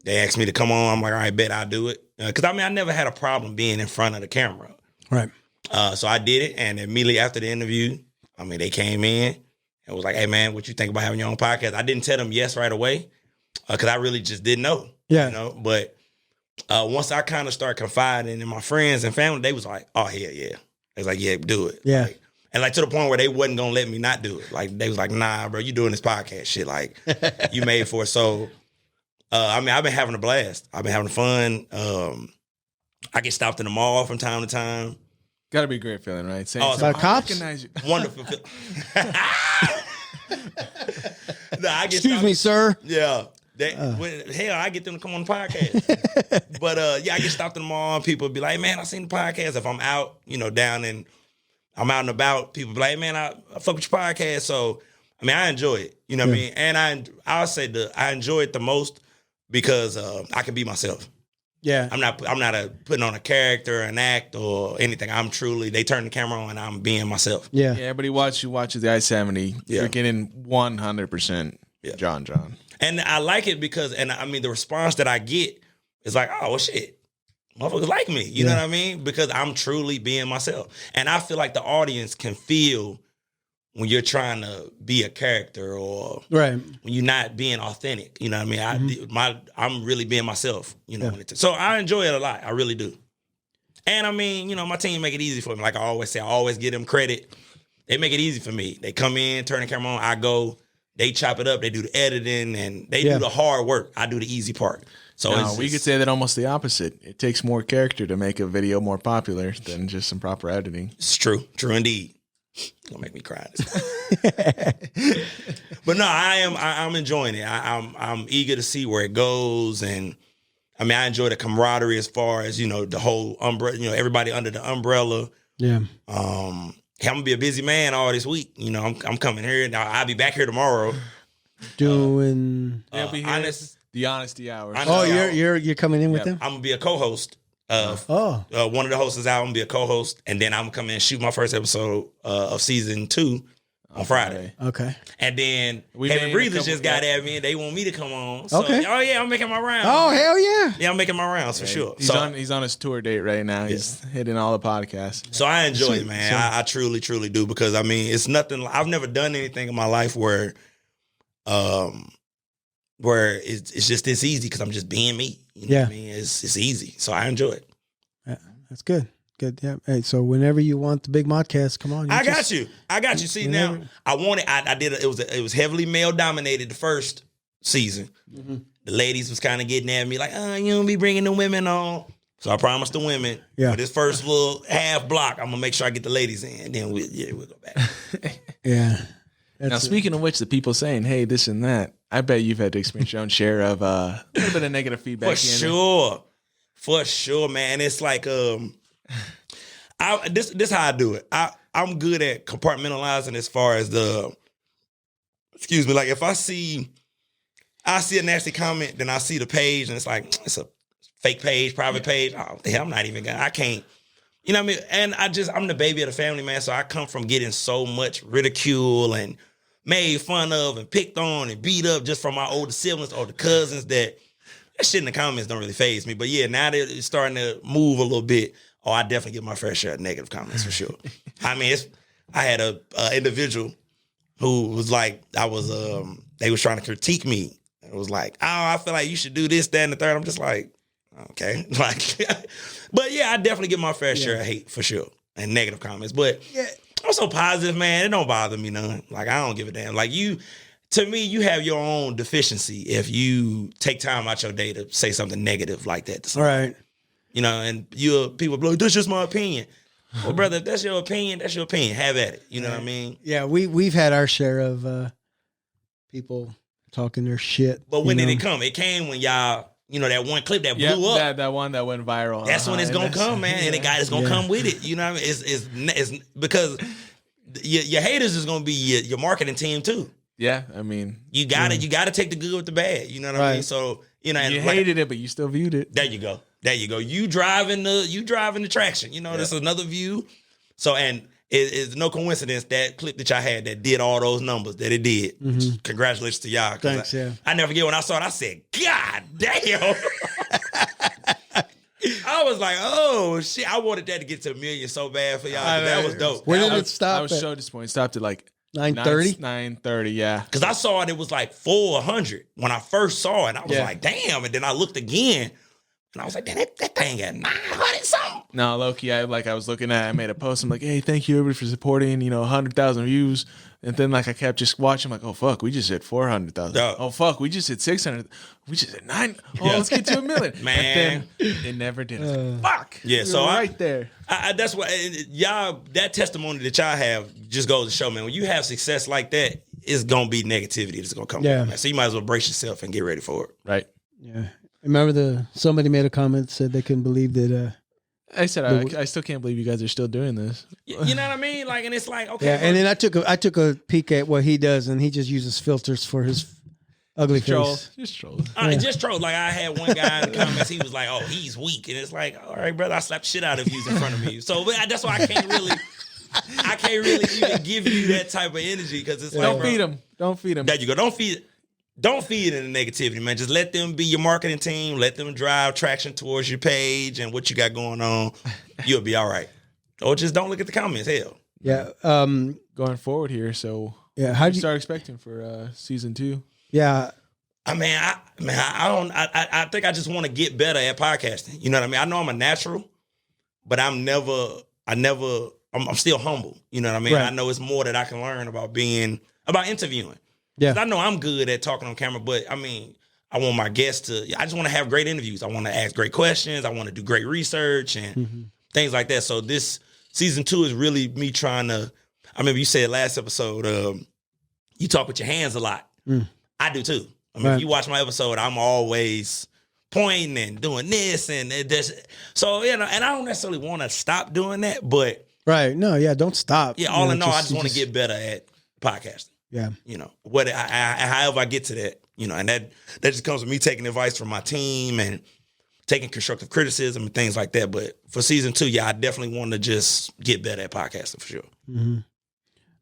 They asked me to come on. I'm like, all right, bet I'll do it. Because I never had a problem being in front of the camera. Right. So I did it, and immediately after the interview, they came in and was like, hey man, what you think about having your own podcast? I didn't tell them yes right away because I really just didn't know. Yeah. But once I kind of started confiding in my friends and family, they was like, oh hell yeah. They was like, yeah, do it. Yeah. And to the point where they wasn't gonna let me not do it. Like they was like, nah, bro, you doing this podcast shit. Like you made for it. So I've been having a blast. I've been having fun. I get stopped in the mall from time to time. Got to be a great feeling, right? Saying Oh, About cops? recognize you. Wonderful. Excuse me, sir. Yeah. I get them to come on the podcast. But I get stopped in the mall and people be like, man, I seen the podcast. If I'm out, down and I'm out and about, people be like, hey, man, I fuck with your podcast. So, I enjoy it. You know what I mean? And I'll say I enjoy it the most because I can be myself. Yeah. I'm not putting on a character, an act, or anything. They turn the camera on and I'm being myself. Yeah. Yeah, everybody watches the I-70. Yeah. You're getting 100% John. And I like it because, the response that I get is like, oh, well, shit. Motherfuckers like me. You know what I mean? Because I'm truly being myself. And I feel like the audience can feel when you're trying to be a character or Right. when you're not being authentic. You know what I mean? I'm really being myself. So I enjoy it a lot. I really do. And my team make it easy for me. Like I always say, I always give them credit. They make it easy for me. They come in, turn the camera on, I go, they chop it up, they do the editing, and they do the hard work. I do the easy part. So we could say that almost the opposite. It takes more character to make a video more popular than just some proper editing. It's true. True indeed. Gonna make me cry. But no, I'm enjoying it. I'm eager to see where it goes, and I mean, I enjoy the camaraderie as far as the whole umbrella. Everybody under the umbrella. Yeah. I'm gonna be a busy man all this week. I'm coming here. Now I'll be back here tomorrow. Doing. They'll be here. The honesty hours. Oh, you're coming in with them. I'm gonna be a co-host. One of the hosts is out. I'm gonna be a co-host, and then I'm gonna come in and shoot my first episode of season 2 on Friday. Okay. And then We Heavy made a Breathers couple- just got at me, and they want me to come on. So, Okay. Oh yeah, I'm making my rounds. Oh, hell yeah. Yeah, I'm making my rounds for sure. He's on his tour date right now. He's hitting all the podcasts. So I enjoy it, man. I truly, truly do, because I mean, it's nothing. I've never done anything in my life where it's just this easy, because I'm just being me. You know what I mean? It's easy. So I enjoy it. Yeah, that's good. Good. Yeah. Hey, so whenever you want the big modcast, come on. I got you. See, whenever. now I wanted. I did. It was heavily male dominated the first season. Mm-hmm. The ladies was kind of getting at me like, you don't be bringing the women on. So I promised the women, for this first little half block, I'm gonna make sure I get the ladies in. Then we'll go back. Yeah. Now, speaking of which, the people saying, "Hey, this and that," I bet you've had to experience your own share of a little bit of negative feedback. For sure, man. It's like this how I do it. I'm good at compartmentalizing as far as like if I see a nasty comment, then I see the page and it's like, it's a fake page, private page. Oh, hell, I'm not even gonna, I can't, you know what I mean? And I'm the baby of the family, man. So I come from getting so much ridicule and made fun of and picked on and beat up just from my older siblings or the cousins, that shit in the comments don't really faze me. But yeah, now they're starting to move a little bit. Oh, I definitely get my fair share of negative comments for sure. I mean, I had a individual who was like, they was trying to critique me. It was like, oh, I feel like you should do this, that, and the third. I'm just like, okay. Like, but yeah, I definitely get my fair share of hate for sure and negative comments. But I'm so positive, man. It don't bother me none. Like, I don't give a damn. Like, to me, you have your own deficiency if you take time out your day to say something negative like that to somebody. Right. And people be like, that's just my opinion. Well, brother, if that's your opinion, that's your opinion. Have at it. You know what I mean? Yeah, we've had our share of people talking their shit. But when did it come? It came when y'all, that one clip that blew up. That one that went viral. That's when it's gonna come, man. And the guy is gonna come with it. You know what I mean? It's because your haters is gonna be your marketing team too. Yeah, I mean, you gotta take the good with the bad. You know what I mean? So and you hated it, but you still viewed it. There you go. You driving the traction. This is another view. So, and it's no coincidence that clip that y'all had that did all those numbers that it did. Mm-hmm. Congratulations to y'all. Thanks. I never forget when I saw it. I said, God damn. I was like, oh shit! I wanted that to get to 1 million so bad for y'all. That was dope. Where did it stop? I was so disappointed. Stopped at like 9:30. 9:30, yeah. Because I saw it was like 400 when I first saw it. I was like, damn. And then I looked again. And I was like, damn, that thing got 900 something. No, low-key, I was looking at it, I made a post. I'm like, hey, thank you everybody for supporting, 100,000 views. And then I kept just watching, I'm like, oh fuck, we just hit 400,000. Yeah. Oh fuck, we just hit 600. We just hit 9. Oh, let's get to 1 million. Man. And then it never did. I was like, fuck. Yeah, so right there. That's why y'all, that testimony that y'all have just goes to show, man, when you have success like that, it's gonna be negativity that's gonna come. Yeah. Man. So you might as well brace yourself and get ready for it. Right. Yeah. Remember somebody made a comment, said they couldn't believe that. I said, I still can't believe you guys are still doing this. You know what I mean? Like, and it's like, okay. Yeah, and then I took a peek at what he does, and he just uses filters for his ugly face. Just trolls. Just troll. Like, I had one guy in the comments, he was like, oh, he's weak. And it's like, all right, brother, I slapped shit out of you in front of me. So that's why I can't really even give you that type of energy, because it's like, Don't feed him. Don't feed him. There you go. Don't feed in the negativity, man. Just let them be your marketing team. Let them drive traction towards your page and what you got going on. You'll be all right. Or just don't look at the comments. Hell. Yeah. Going forward here, so yeah. How do you start expecting for season 2? Yeah. I think I just want to get better at podcasting. You know what I mean? I know I'm a natural, but I'm still humble. You know what I mean? Right. I know it's more that I can learn about interviewing. Yeah. I know I'm good at talking on camera, but I mean, I want my guests I just want to have great interviews. I want to ask great questions. I want to do great research and things like that. So this season 2 is really me trying to, I remember you said last episode, you talk with your hands a lot. I do too. I mean, if you watch my episode, I'm always pointing and doing this and this. So, and I don't necessarily want to stop doing that, but. Right. No, yeah, don't stop. Yeah, all in all, I just want to get better at podcasting. Yeah. However I get to that, and that just comes with me taking advice from my team and taking constructive criticism and things like that. But for season 2, I definitely want to just get better at podcasting for sure. Mm-hmm.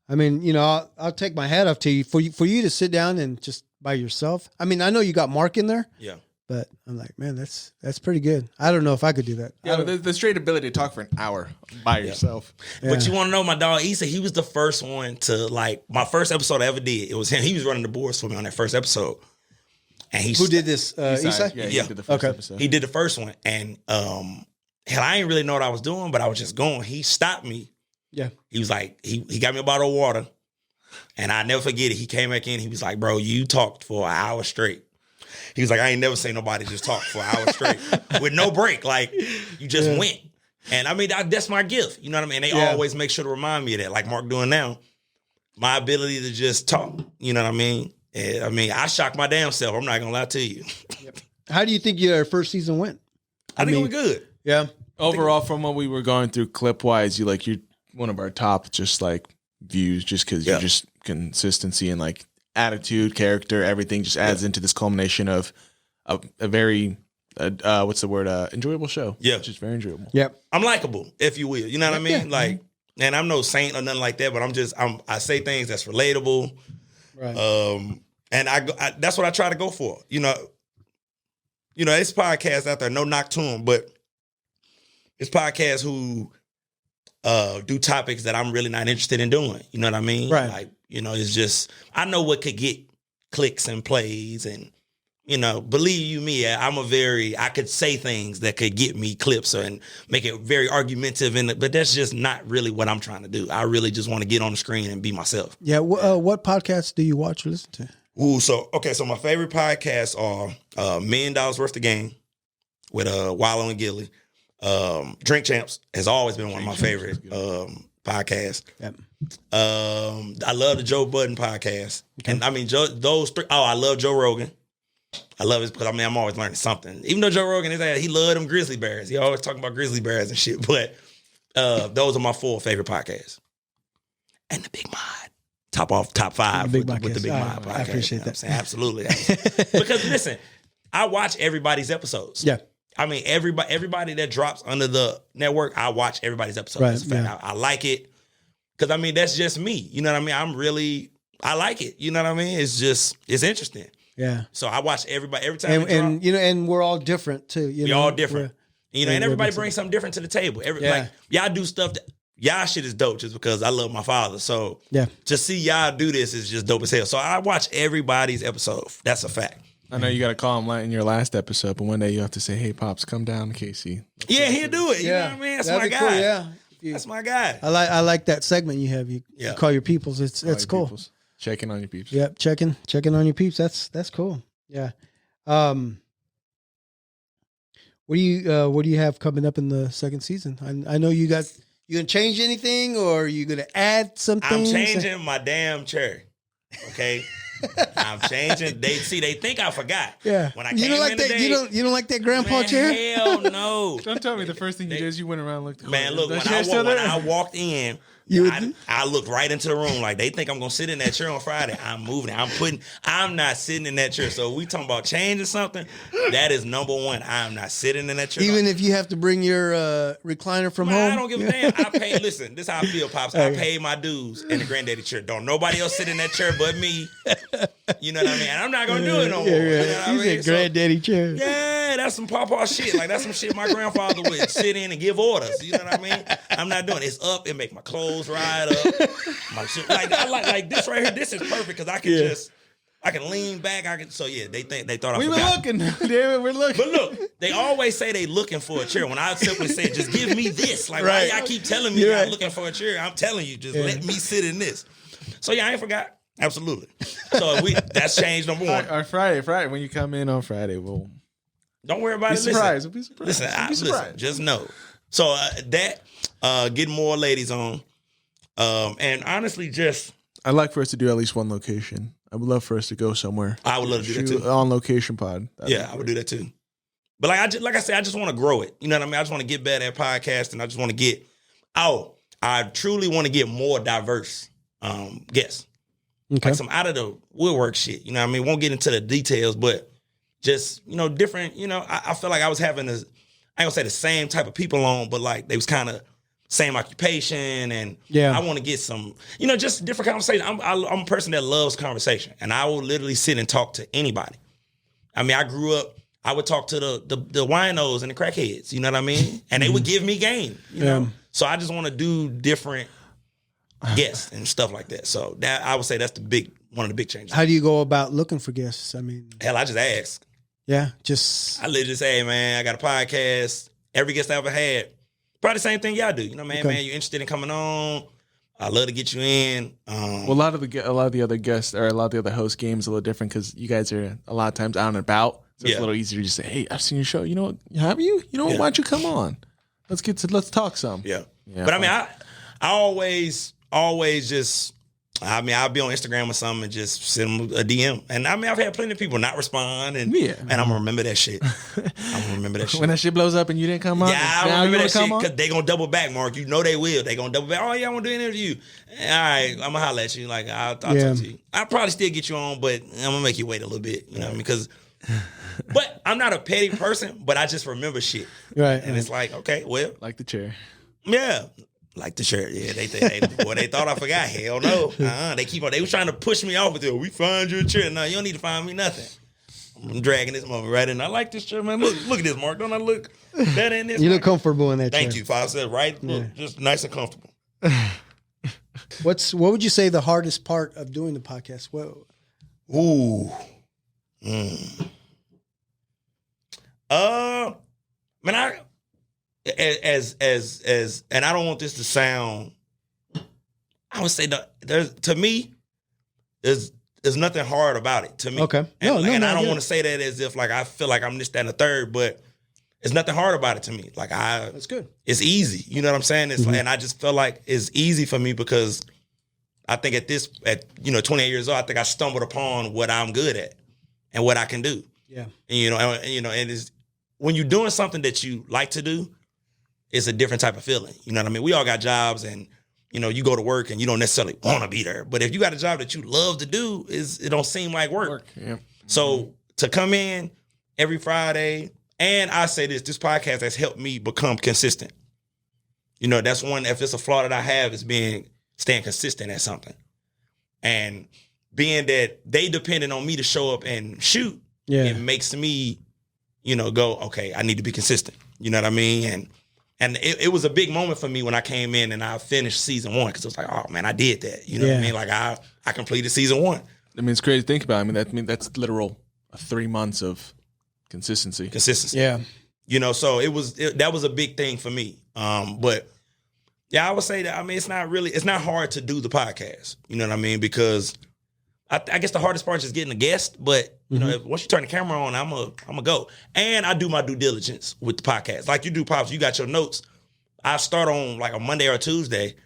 I mean, I'll take my hat off to you for you to sit down and just by yourself. I mean, I know you got Mark in there. Yeah. But I'm like, man, that's pretty good. I don't know if I could do that. Yeah, the straight ability to talk for an hour by yourself. Yeah. But you want to know my dog Issa? He was the first one to my first episode I ever did. It was him. He was running the boards for me on that first episode. And who did this? Isai? Yeah, he did the first episode. He did the first one, and hell, I didn't really know what I was doing, but I was just going. He stopped me. Yeah, he was like, he got me a bottle of water, and I never forget it. He came back in. He was like, "Bro, you talked for an hour straight." He was like, I ain't never seen nobody just talk for an hour straight with no break. Like, you just went. And I mean, that's my gift. You know what I mean? They always make sure to remind me of that, like Mark doing now. My ability to just talk. You know what I mean? And, I mean, I shocked my damn self. I'm not going to lie to you. How do you think your first season went? I think it went good. Yeah. Overall, from what we were going through clip-wise, you're one of our top just like views just because you're just consistency and like attitude, character, everything just adds into this culmination of a very what's the word? Enjoyable show. Yeah, just very enjoyable. Yep, I'm likable, if you will. You know what I mean? Like, and I'm no saint or nothing like that, but I say things that's relatable. Right. And I that's what I try to go for. It's podcasts out there. No knock to them, but it's podcasts who do topics that I'm really not interested in doing. You know what I mean? Right. Like, it's just, I know what could get clicks and plays and, believe you me, I could say things that could get me clips and make it very argumentative, but that's just not really what I'm trying to do. I really just want to get on the screen and be myself. Yeah. What podcasts do you watch or listen to? Ooh, so my favorite podcasts are $1 Million Worth of Game with Wallow and Gilly. Drink Champs has always been one of my favorite podcasts. Yep. I love the Joe Budden podcast. Okay. And I mean, those three. Oh, I love Joe Rogan. I love it because I'm always learning something. Even though Joe Rogan he loved them grizzly bears. He always talking about grizzly bears and shit. But those are my 4 favorite podcasts. And the Big Mod. Top 5 with the Big Mod podcast. I appreciate that. Absolutely. Because listen, I watch everybody's episodes. Yeah. I mean, everybody that drops under the network, I watch everybody's episode. Right, That's a fact. I like it. Because, I mean, that's just me. You know what I mean? I like it. You know what I mean? It's interesting. Yeah. So I watch everybody every time. And we're all different too. We're all different. And everybody brings something different to the table. Like, y'all do stuff that y'all shit is dope just because I love my father. So to see y'all do this is just dope as hell. So I watch everybody's episode. That's a fact. I know you got to call him in your last episode, but one day you have to say, "Hey, pops, come down to KC." Yeah, he'll do it. You know what I mean? That's my guy. Cool, yeah. That's my guy. I like that segment you have. You call your peoples. It's cool. Peoples. Checking on your peeps. Yep, checking on your peeps. That's cool. Yeah. What do you have coming up in the second season? I know you gonna change anything or are you gonna add something? I'm changing my damn chair. Okay. I'm changing. They think I forgot. Yeah. When I came in today, you don't like that grandpa chair? Hell no. Don't tell me the first thing you did is you went around and looked. Man, look, when I walked in, I looked right into the room like they think I'm gonna sit in that chair on Friday. I'm moving it. I'm not sitting in that chair. So we talking about changing something. That is number one. I'm not sitting in that chair. Even if you have to bring your recliner from home. I don't give a damn. I pay. Listen, this is how I feel, pops. I paid my dues in the granddaddy chair. Don't nobody else sit in that chair but me. You know what I mean? And I'm not gonna do it no more. You know what I mean? Granddaddy chair. Yeah, that's some pawpaw shit. Like that's some shit my grandfather would sit in and give orders. You know what I mean? I'm not doing it. It's up. It make my clothes ride up. My shit. I like this right here. This is perfect because I can I can lean back. They thought I forgot. Looking. Damn it, we're looking. But look, they always say they looking for a chair. When I simply say, just give me this. Like, why y'all keep telling me y'all looking for a chair? I'm telling you, just let me sit in this. So I ain't forgot. Absolutely. So that's change number one. All right, Friday. When you come in on Friday, we'll don't worry about it. Surprised. We'll be surprised. Listen, just know. So getting more ladies on. And honestly, just I'd like for us to do at least one location. I would love for us to go somewhere. I would love to do that Shoot too. on location pod. Yeah, I would do that too. But like I said, I just want to grow it. You know what I mean? I just want to get better at podcasting. I just want to get I truly want to get more diverse guests. Okay. Like some out of the woodwork shit. You know what I mean? Won't get into the details, but just, different, I feel like I was having I ain't gonna say the same type of people on, but like they was kind of same occupation, and I want to get some, just different conversation. I'm a person that loves conversation, and I will literally sit and talk to anybody. I mean, I grew up, I would talk to the winos and the crackheads, you know what I mean? And they would give me game, you know? So I just want to do different guests and stuff like that. So that I would say that's one of the big changes. How do you go about looking for guests? I mean, Hell, I just ask. Yeah, I literally say, hey, man, I got a podcast. Every guest I ever had, probably the same thing y'all do. You know, man, you interested in coming on? I'd love to get you in. Well, a lot of the other guests or a lot of the other host games a little different because you guys are a lot of times out and about. So it's a little easier to just say, hey, I've seen your show. You know what? Have you? You know what? Why don't you come on? Let's talk some. Yeah. But I mean, I always just, I'll be on Instagram or something and just send them a DM. And I mean, I've had plenty of people not respond, and I'm going to remember that shit. When that shit blows up and you didn't come on? Yeah, I remember that shit because they going to double back, Mark. You know they will. They going to double back. Oh, yeah, I want to do an interview. All right, I'm going to holler at you. Like, I'll talk to you. I'll probably still get you on, but I'm going to make you wait a little bit. You know what I mean? Because, but I'm not a petty person, but I just remember shit. Right. And it's like, okay, well. Like the chair. Yeah. Like the shirt, yeah. They thought I forgot. Hell no. They was trying to push me off with it. We find you a chair. No, you don't need to find me nothing. I'm dragging this moment right in. I like this shirt, man. Look at this, Mark. Don't I look better in this? You look comfortable in that chair. Thank you. Five said right. Look, just nice and comfortable. What would you say the hardest part of doing the podcast? Man, as and I don't want this to sound, I would say there's nothing hard about it to me. Okay. And I don't want to say that as if like I feel like I'm this, that, and the third, but there's nothing hard about it to me. Like that's good. It's easy. You know what I'm saying? It's like, and I just feel like it's easy for me because I think at 28 years old, I think I stumbled upon what I'm good at and what I can do. Yeah. And it's when you're doing something that you like to do, it's a different type of feeling. You know what I mean? We all got jobs and, you go to work and you don't necessarily want to be there. But if you got a job that you love to do, it don't seem like work. Yeah. So to come in every Friday, and I say this podcast has helped me become consistent. That's one, if it's a flaw that I have, is staying consistent at something. And being that they depended on me to show up and shoot, it makes me, go, okay, I need to be consistent. You know what I mean? And it was a big moment for me when I came in and I finished season 1 because it was like, oh man, I did that. You know what I mean? Like I completed season 1. I mean, it's crazy to think about. That's literal 3 months of consistency. Yeah. So that was a big thing for me. But yeah, I would say that, it's not hard to do the podcast. You know what I mean? Because I guess the hardest part is just getting a guest, but once you turn the camera on, I'm a go. And I do my due diligence with the podcast. Like you do, Pops, you got your notes. I start on like a Monday or a Tuesday,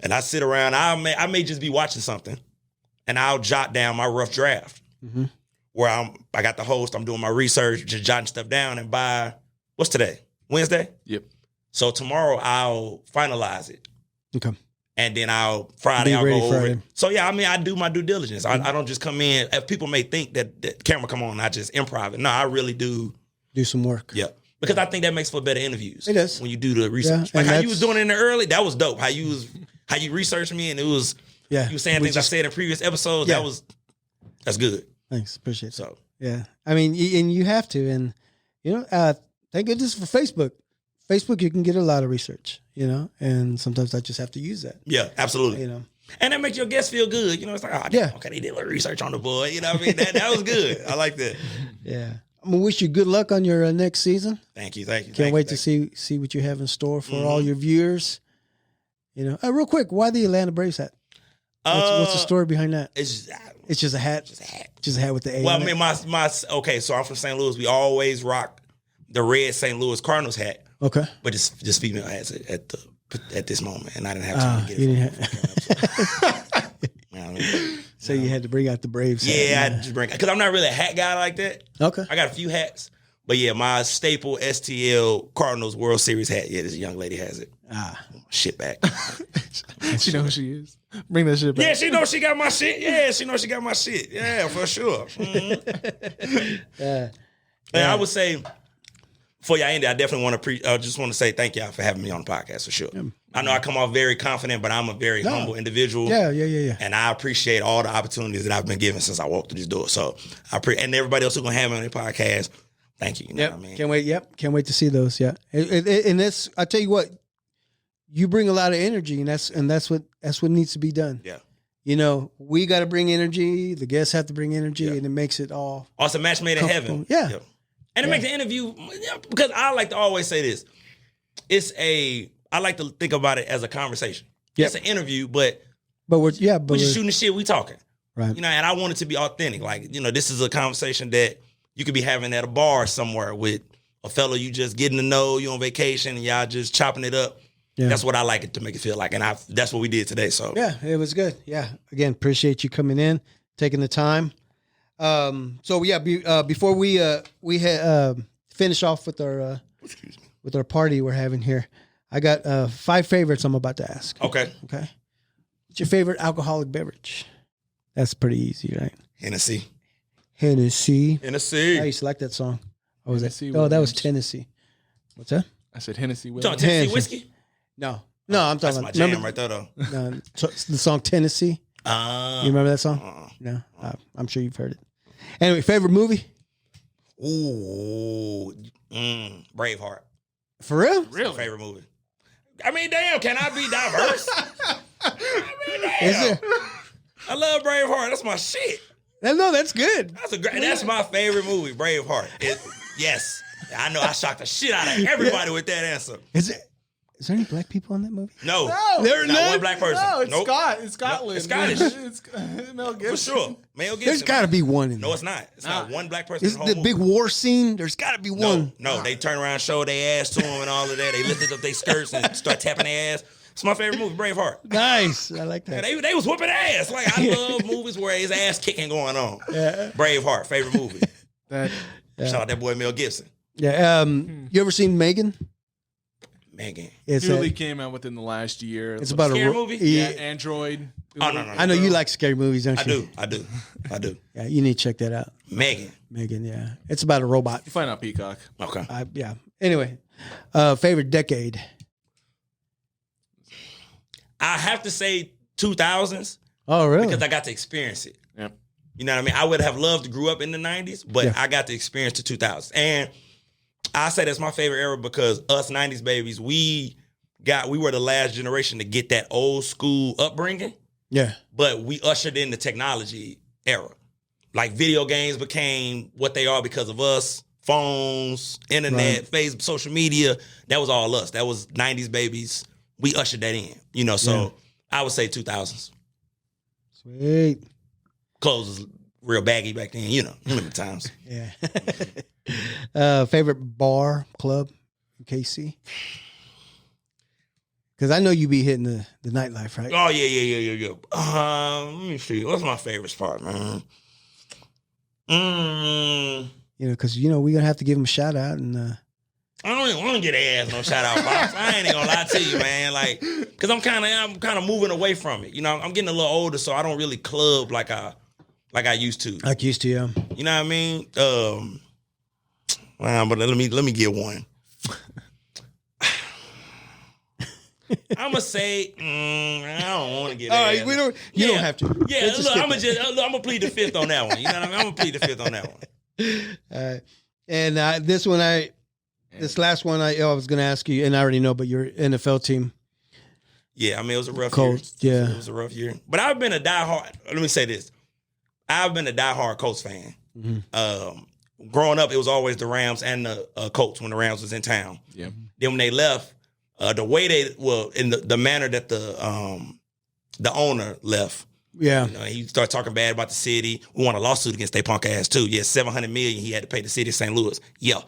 and I sit around. I may just be watching something, and I'll jot down my rough draft. Where I got the host, I'm doing my research, just jotting stuff down, and by, what's today? Wednesday? Yep. So tomorrow I'll finalize it. Okay. And then Friday I'll go over it. So yeah, I do my due diligence. I don't just come in. If people may think that the camera come on, I just improv it. No, I really do some work. Yeah. Because I think that makes for better interviews. It does. When you do the research. Yeah, like how you was doing it in the early, that was dope. How you researched me and it was you were saying things I said in previous episodes. Yeah. That's good. Thanks. Appreciate it. So yeah. And you have to. And thank goodness for Facebook. Facebook, you can get a lot of research, and sometimes I just have to use that. Yeah, absolutely. And that makes your guests feel good. It's like, okay, they did a little research on the boy. You know what I mean? That was good. I like that. Yeah. I'm going to wish you good luck on your next season. Thank you. Can't wait to see what you have in store for all your viewers. Real quick, why the Atlanta Braves hat? What's the story behind that? It's just a hat? Just a hat with the A Well, on it. So I'm from St. Louis. We always rock the red St. Louis Cardinals hat. Okay. But this female has it at the at this moment, and I didn't have time to get You it. didn't You know what I mean? So you had to bring out the Braves hat. Yeah, I just bring because I'm not really a hat guy like that. Okay. I got a few hats, but yeah, my staple STL Cardinals World Series hat. Yeah, this young lady has it. Shit back. She knows who she is. Bring that shit back. Yeah, she knows she got my shit. Yeah, she knows she got my shit. Yeah, for sure. And I would say, before y'all end it, I definitely want to I just want to say thank y'all for having me on the podcast for sure. I know I come off very confident, but I'm a very humble individual. Yeah. And I appreciate all the opportunities that I've been given since I walked through this door. So and everybody else who's gonna have me on the podcast, thank you. You know what I mean? Can't wait. Yep. Can't wait to see those. Yeah. And that's, I tell you what, you bring a lot of energy, and that's what needs to be done. Yeah. You know, we got to bring energy. The guests have to bring energy, and it makes it all. Also, match made in heaven. Yeah. And it makes the interview, because I like to always say this. I like to think about it as a conversation. Yep. It's an interview, but we're just shooting the shit, we talking. Right. You know, and I want it to be authentic. Like, you know, this is a conversation that you could be having at a bar somewhere with a fellow you just getting to know, you on vacation, and y'all just chopping it up. Yeah. That's what I like it to make it feel like. And that's what we did today. So yeah, it was good. Yeah. Again, appreciate you coming in, taking the time. So yeah, before we finish off with our party we're having here, I got 5 favorites I'm about to ask. Okay. What's your favorite alcoholic beverage? That's pretty easy, right? Hennessy. I used to like that song. What was Tennessee that? Oh, that was Williams. Tennessee. What's that? I said Hennessy. You talking Williams. Tennessee whiskey? No, I'm talking That's about my jam right there, though. the song Tennessee. You remember that song? No, I'm sure you've heard it. Anyway, favorite movie? Ooh, Braveheart. For real? Really? Favorite movie. I mean, damn, can I be diverse? Is there? I love Braveheart. That's my shit. No, that's good. That's my favorite movie, Braveheart. Yes. I know I shocked the shit out of everybody with that answer. Is there any black people in that movie? No. There's not one black person. No, it's Nope. It's Scotland. It's Scottish. It's Mel Gibson. For sure. Mel Gibson. There's got to be one in there. No, it's not. It's not one black person Is in the whole the movie. big war scene? There's got to be one. No, they turn around, show their ass to him and all of that. They lifted up their skirts and start tapping their ass. It's my favorite movie, Braveheart. Nice. I like Yeah, that. they was whooping ass. Like, I love movies where his ass kicking going on. Yeah. Braveheart, favorite movie. That Shout out that boy Mel Gibson. Yeah. You ever seen Megan? Megan. It's newly came out within the last year. it's about Scary a movie? yeah, Yeah. Android. Oh, no. I know you like scary movies, don't you? I do. Yeah, you need to check that out. Megan. Megan, yeah. It's about a robot. You find out Peacock. Okay. Yeah. Anyway, favorite decade? I have to say 2000s Oh, really? because I got to experience it. Yeah. You know what I mean? I would have loved to grow up in the 90s, but Yeah. I got to experience the 2000s. And I say that's my favorite era because us 90s babies, we were the last generation to get that old school upbringing, Yeah. but we ushered in the technology era. Like video games became what they are because of us. Phones, internet, Facebook, social media, that was all us. That was 90s babies. We ushered that in, you know, so I would say 2000s. Sweet. Clothes was real baggy back then, you know the times. Yeah. Favorite bar, club in KC? Because I know you be hitting the nightlife, right? Oh, yeah. Let me see. What's my favorite spot, man? You know, because, we're going to have to give them a shout out. And I don't even want to get ass no shout out, Pops. I ain't gonna lie to you, man. Like, cause I'm kind of moving away from it. You know, I'm getting a little older, so I don't really club like I used to. like used to, yeah. You know what I mean? Well, but let me get one. I'm gonna say I don't want to get. All ass. right, you don't have to. Yeah, Let's look, skip I'm that. gonna plead the fifth on that one. You know what I mean? I'm gonna plead the fifth on that one. And this last one, I was going to ask you, and I already know, but your NFL team. Yeah, I mean, it was a rough Colts, year. yeah. It was a rough year. But I've been a diehard, let me say this. I've been a diehard Colts fan. Mm-hmm. Growing up, it was always the Rams and the Colts when the Rams was in town. Yeah. Then when they left, the way in the manner that the owner left, Yeah. he started talking bad about the city. We won a lawsuit against their punk ass too. Yeah, $700 million he had to pay the city of St. Louis. Yeah.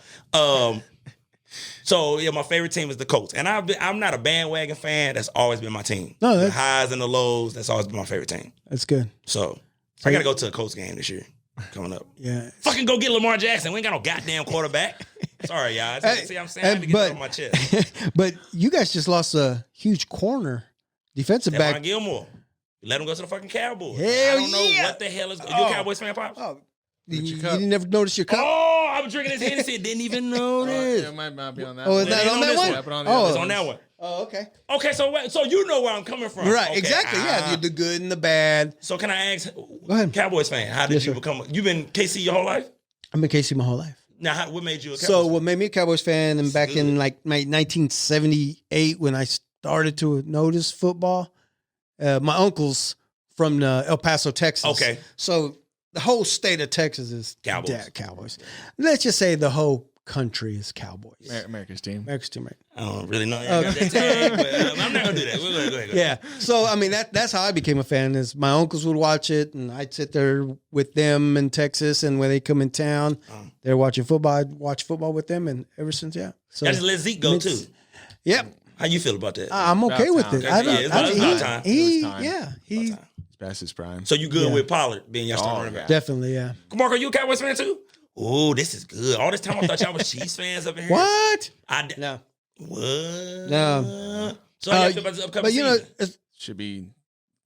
So yeah, my favorite team is the Colts, and I'm not a bandwagon fan. That's always been my team. No, the that's- highs and the lows. That's always been my favorite team. That's good. So I gotta go to a Colts game this year coming up. Yeah. Fucking go get Lamar Jackson. We ain't got no goddamn quarterback. Sorry, y'all. See what I'm saying? I had to get that on my chest. But you guys just lost a huge corner defensive back. Stephon Gilmore. Let him go to the fucking Cowboys. Hell I don't know yeah. what the hell is. You a Cowboys fan, Pops? Oh, you didn't never notice your cup? Oh, I was drinking this Hennessy. Didn't even notice. It might not be on that. Oh, one. is that on that this one? one. But on the Oh, other It's on ones. that one. Oh, okay. Okay, so you know where I'm coming from. Right, Okay. exactly. Yeah, the good and the bad. So can I ask, Go ahead. Cowboys fan, how did Yes, you sir. become? You been KC your whole life? I've been KC my whole life. Now, what made you a Cowboys So fan? what made me a Cowboys fan, and back in like 1978 when I started to notice football, my uncle's from El Paso, Texas. Okay. So the whole state of Texas is Cowboys. Cowboys. Let's just say the whole country is Cowboys. America's team. America's team, right? I don't really know. That tag, but I'm not gonna do that. We're gonna go ahead. Yeah. So I mean that's how I became a fan. Is my uncles would watch it, and I'd sit there with them in Texas, and when they come in town, they're watching football. I'd watch football with them, and ever since, yeah. So I just let Zeke go too. Yep. How you feel about that? I'm okay About with time. it. I don't. Yeah, it's I about mean, time. he, It was time. yeah, he About time. It's past his prime. So you good Yeah. with Pollard being your starting running back? definitely, yeah. Marco, you a Cowboys fan too? Oh, this is good. All this time I thought y'all was Chiefs fans up in here. What? No. What? No. So how you feel about this upcoming But you know, season? it's, Should be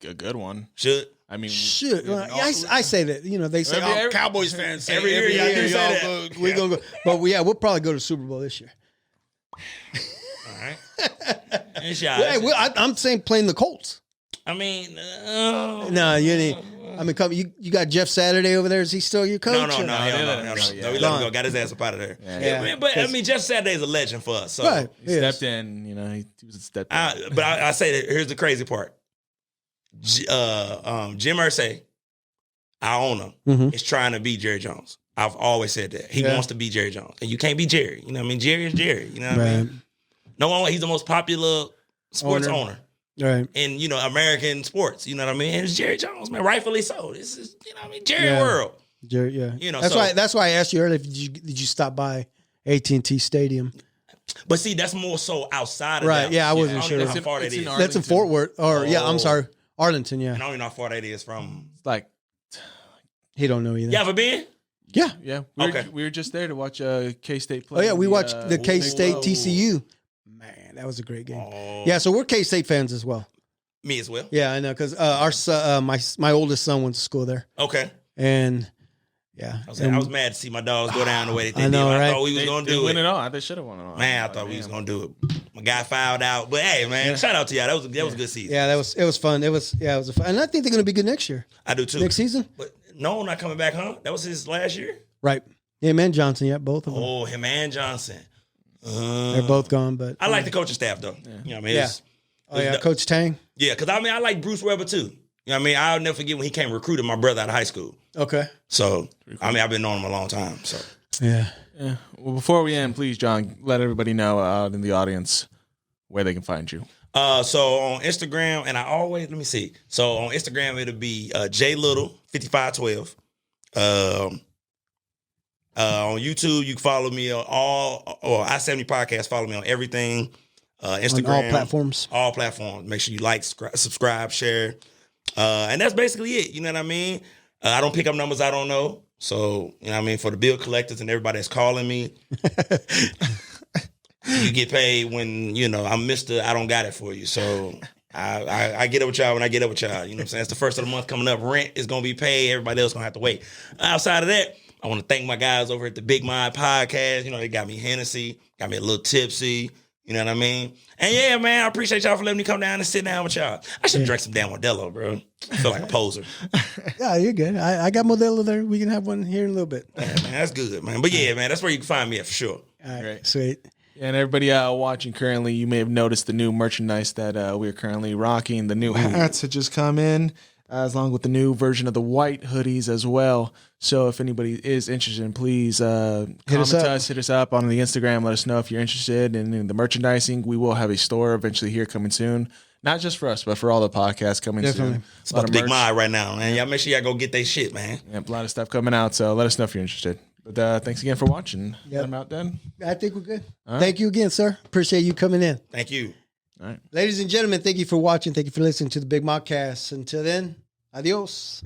a good one. Should. I mean, shit. we- I say that. You know, they say Every- Cowboys fans say every year y'all do say that. we're gonna go. But we'll probably go to the Super Bowl this year. All right. It's y'all. Hey, I'm saying playing the Colts. I mean, No, you ain't. I mean, you got Jeff Saturday over there. Is he still your coach? No, or- hell no. yeah. We let him Gone. go. Got his ass up out of there. Yeah. Man, but I mean, Jeff Saturday's a legend for us. So, Right. he Yes. stepped in. You know, he was a step. In. I say that here's the crazy part. Jim Irsay, our owner, Mhm. is trying to be Jerry Jones. I've always said that he Yeah. wants to be Jerry Jones, and you can't be Jerry. You know what I mean? Jerry is Jerry. You know what I mean? No one. He's the most popular sports owner Right. in American sports. You know what I mean? And it's Jerry Jones, man. Rightfully so. This is I mean Jerry Yeah. World. Jerry, yeah. You know, that's so- why. That's why I asked you earlier. Did you stop by AT&T Stadium? But see, that's more so outside of Right, that. yeah, I wasn't don't sure. even know how It's far in- that it's is. in That's in Arlington. Fort Worth. Or yeah, I'm Oh. sorry, Arlington. Yeah, I don't even know how far that is from. It's like, he don't know either. You ever been? Yeah. yeah. Okay. We were just there to watch K-State play. Oh yeah, we watched the K K-State whoa. TCU. Man, that was a great game. Oh, Yeah, so we're K-State fans as well. me as well. Yeah, I know because our son, my oldest son went to school there, Okay. and yeah, I was mad to see my dogs go down the way that they I know, did. right? I thought we was gonna do win it. it all. They should have won it all. Man, I thought we was gonna do it. My guy fouled out, but hey, man, shout out to y'all. That was a good season. yeah, it was fun. It was a fun, and I think they're gonna be good next year, I do too. next season. But no, not coming back, huh? That was his last year. Right? Yeah, man, Johnson. Yeah, both of them. Oh, him and Johnson. They're both gone, but I like the coaching staff though. You know what I mean? Yeah. It's- Oh yeah, Coach Tang. yeah, because I mean, I like Bruce Weber too. You know what I mean? I'll never forget when he came recruiting my brother out of high school. Okay. So, I mean, I've been knowing him a long time. So, Yeah. Yeah. Well, before we end, please, John, let everybody know out in the audience where they can find you. so on Instagram, and let me see. So on Instagram, it'll be J Little 5512. On YouTube, you can follow me on or I-70 Podcast. Follow me on everything. Instagram, On all platforms. All platforms. Make sure you like, subscribe, share, and that's basically it. You know what I mean? I don't pick up numbers I don't know. So you know what I mean. For the bill collectors and everybody that's calling me, you get paid when I'm Mr. I don't got it for you. So I get up with y'all when I get up with y'all. You know what I'm saying? It's the first of the month coming up. Rent is gonna be paid. Everybody else gonna have to wait. Outside of that, I want to thank my guys over at the Big Mind Podcast. You know, they got me Hennessy, got me a little tipsy. You know what I mean? And yeah, man, I appreciate y'all for letting me come down and sit down with y'all. I should drink some damn Modelo, bro. I feel like a poser. Yeah, you're good. I got Modelo there. We can have one here in a little bit. Yeah, man, that's good, man. But yeah, man, that's where you can find me at for sure. All right, Great. sweet. And everybody watching currently, you may have noticed the new merchandise that we're currently rocking. The new hats have just come in, along with the new version of the white hoodies as well. So if anybody is interested, please comment us up. to us, hit us up on the Instagram. Let us know if you're interested in the merchandising. We will have a store eventually here coming soon. Not just for us, but for all the podcasts coming Definitely. soon. It's A lot about of the Big merch. Mind right now, man. Y'all make sure y'all go get that shit, man. Yep, a lot of stuff coming out. So let us know if you're interested. But thanks again for watching. Yep. I'm out then. I think we're good. All right. Thank you again, sir. Appreciate you coming in. Thank you. All right. Ladies and gentlemen, thank you for watching. Thank you for listening to the Big Mockcast. Until then, adios.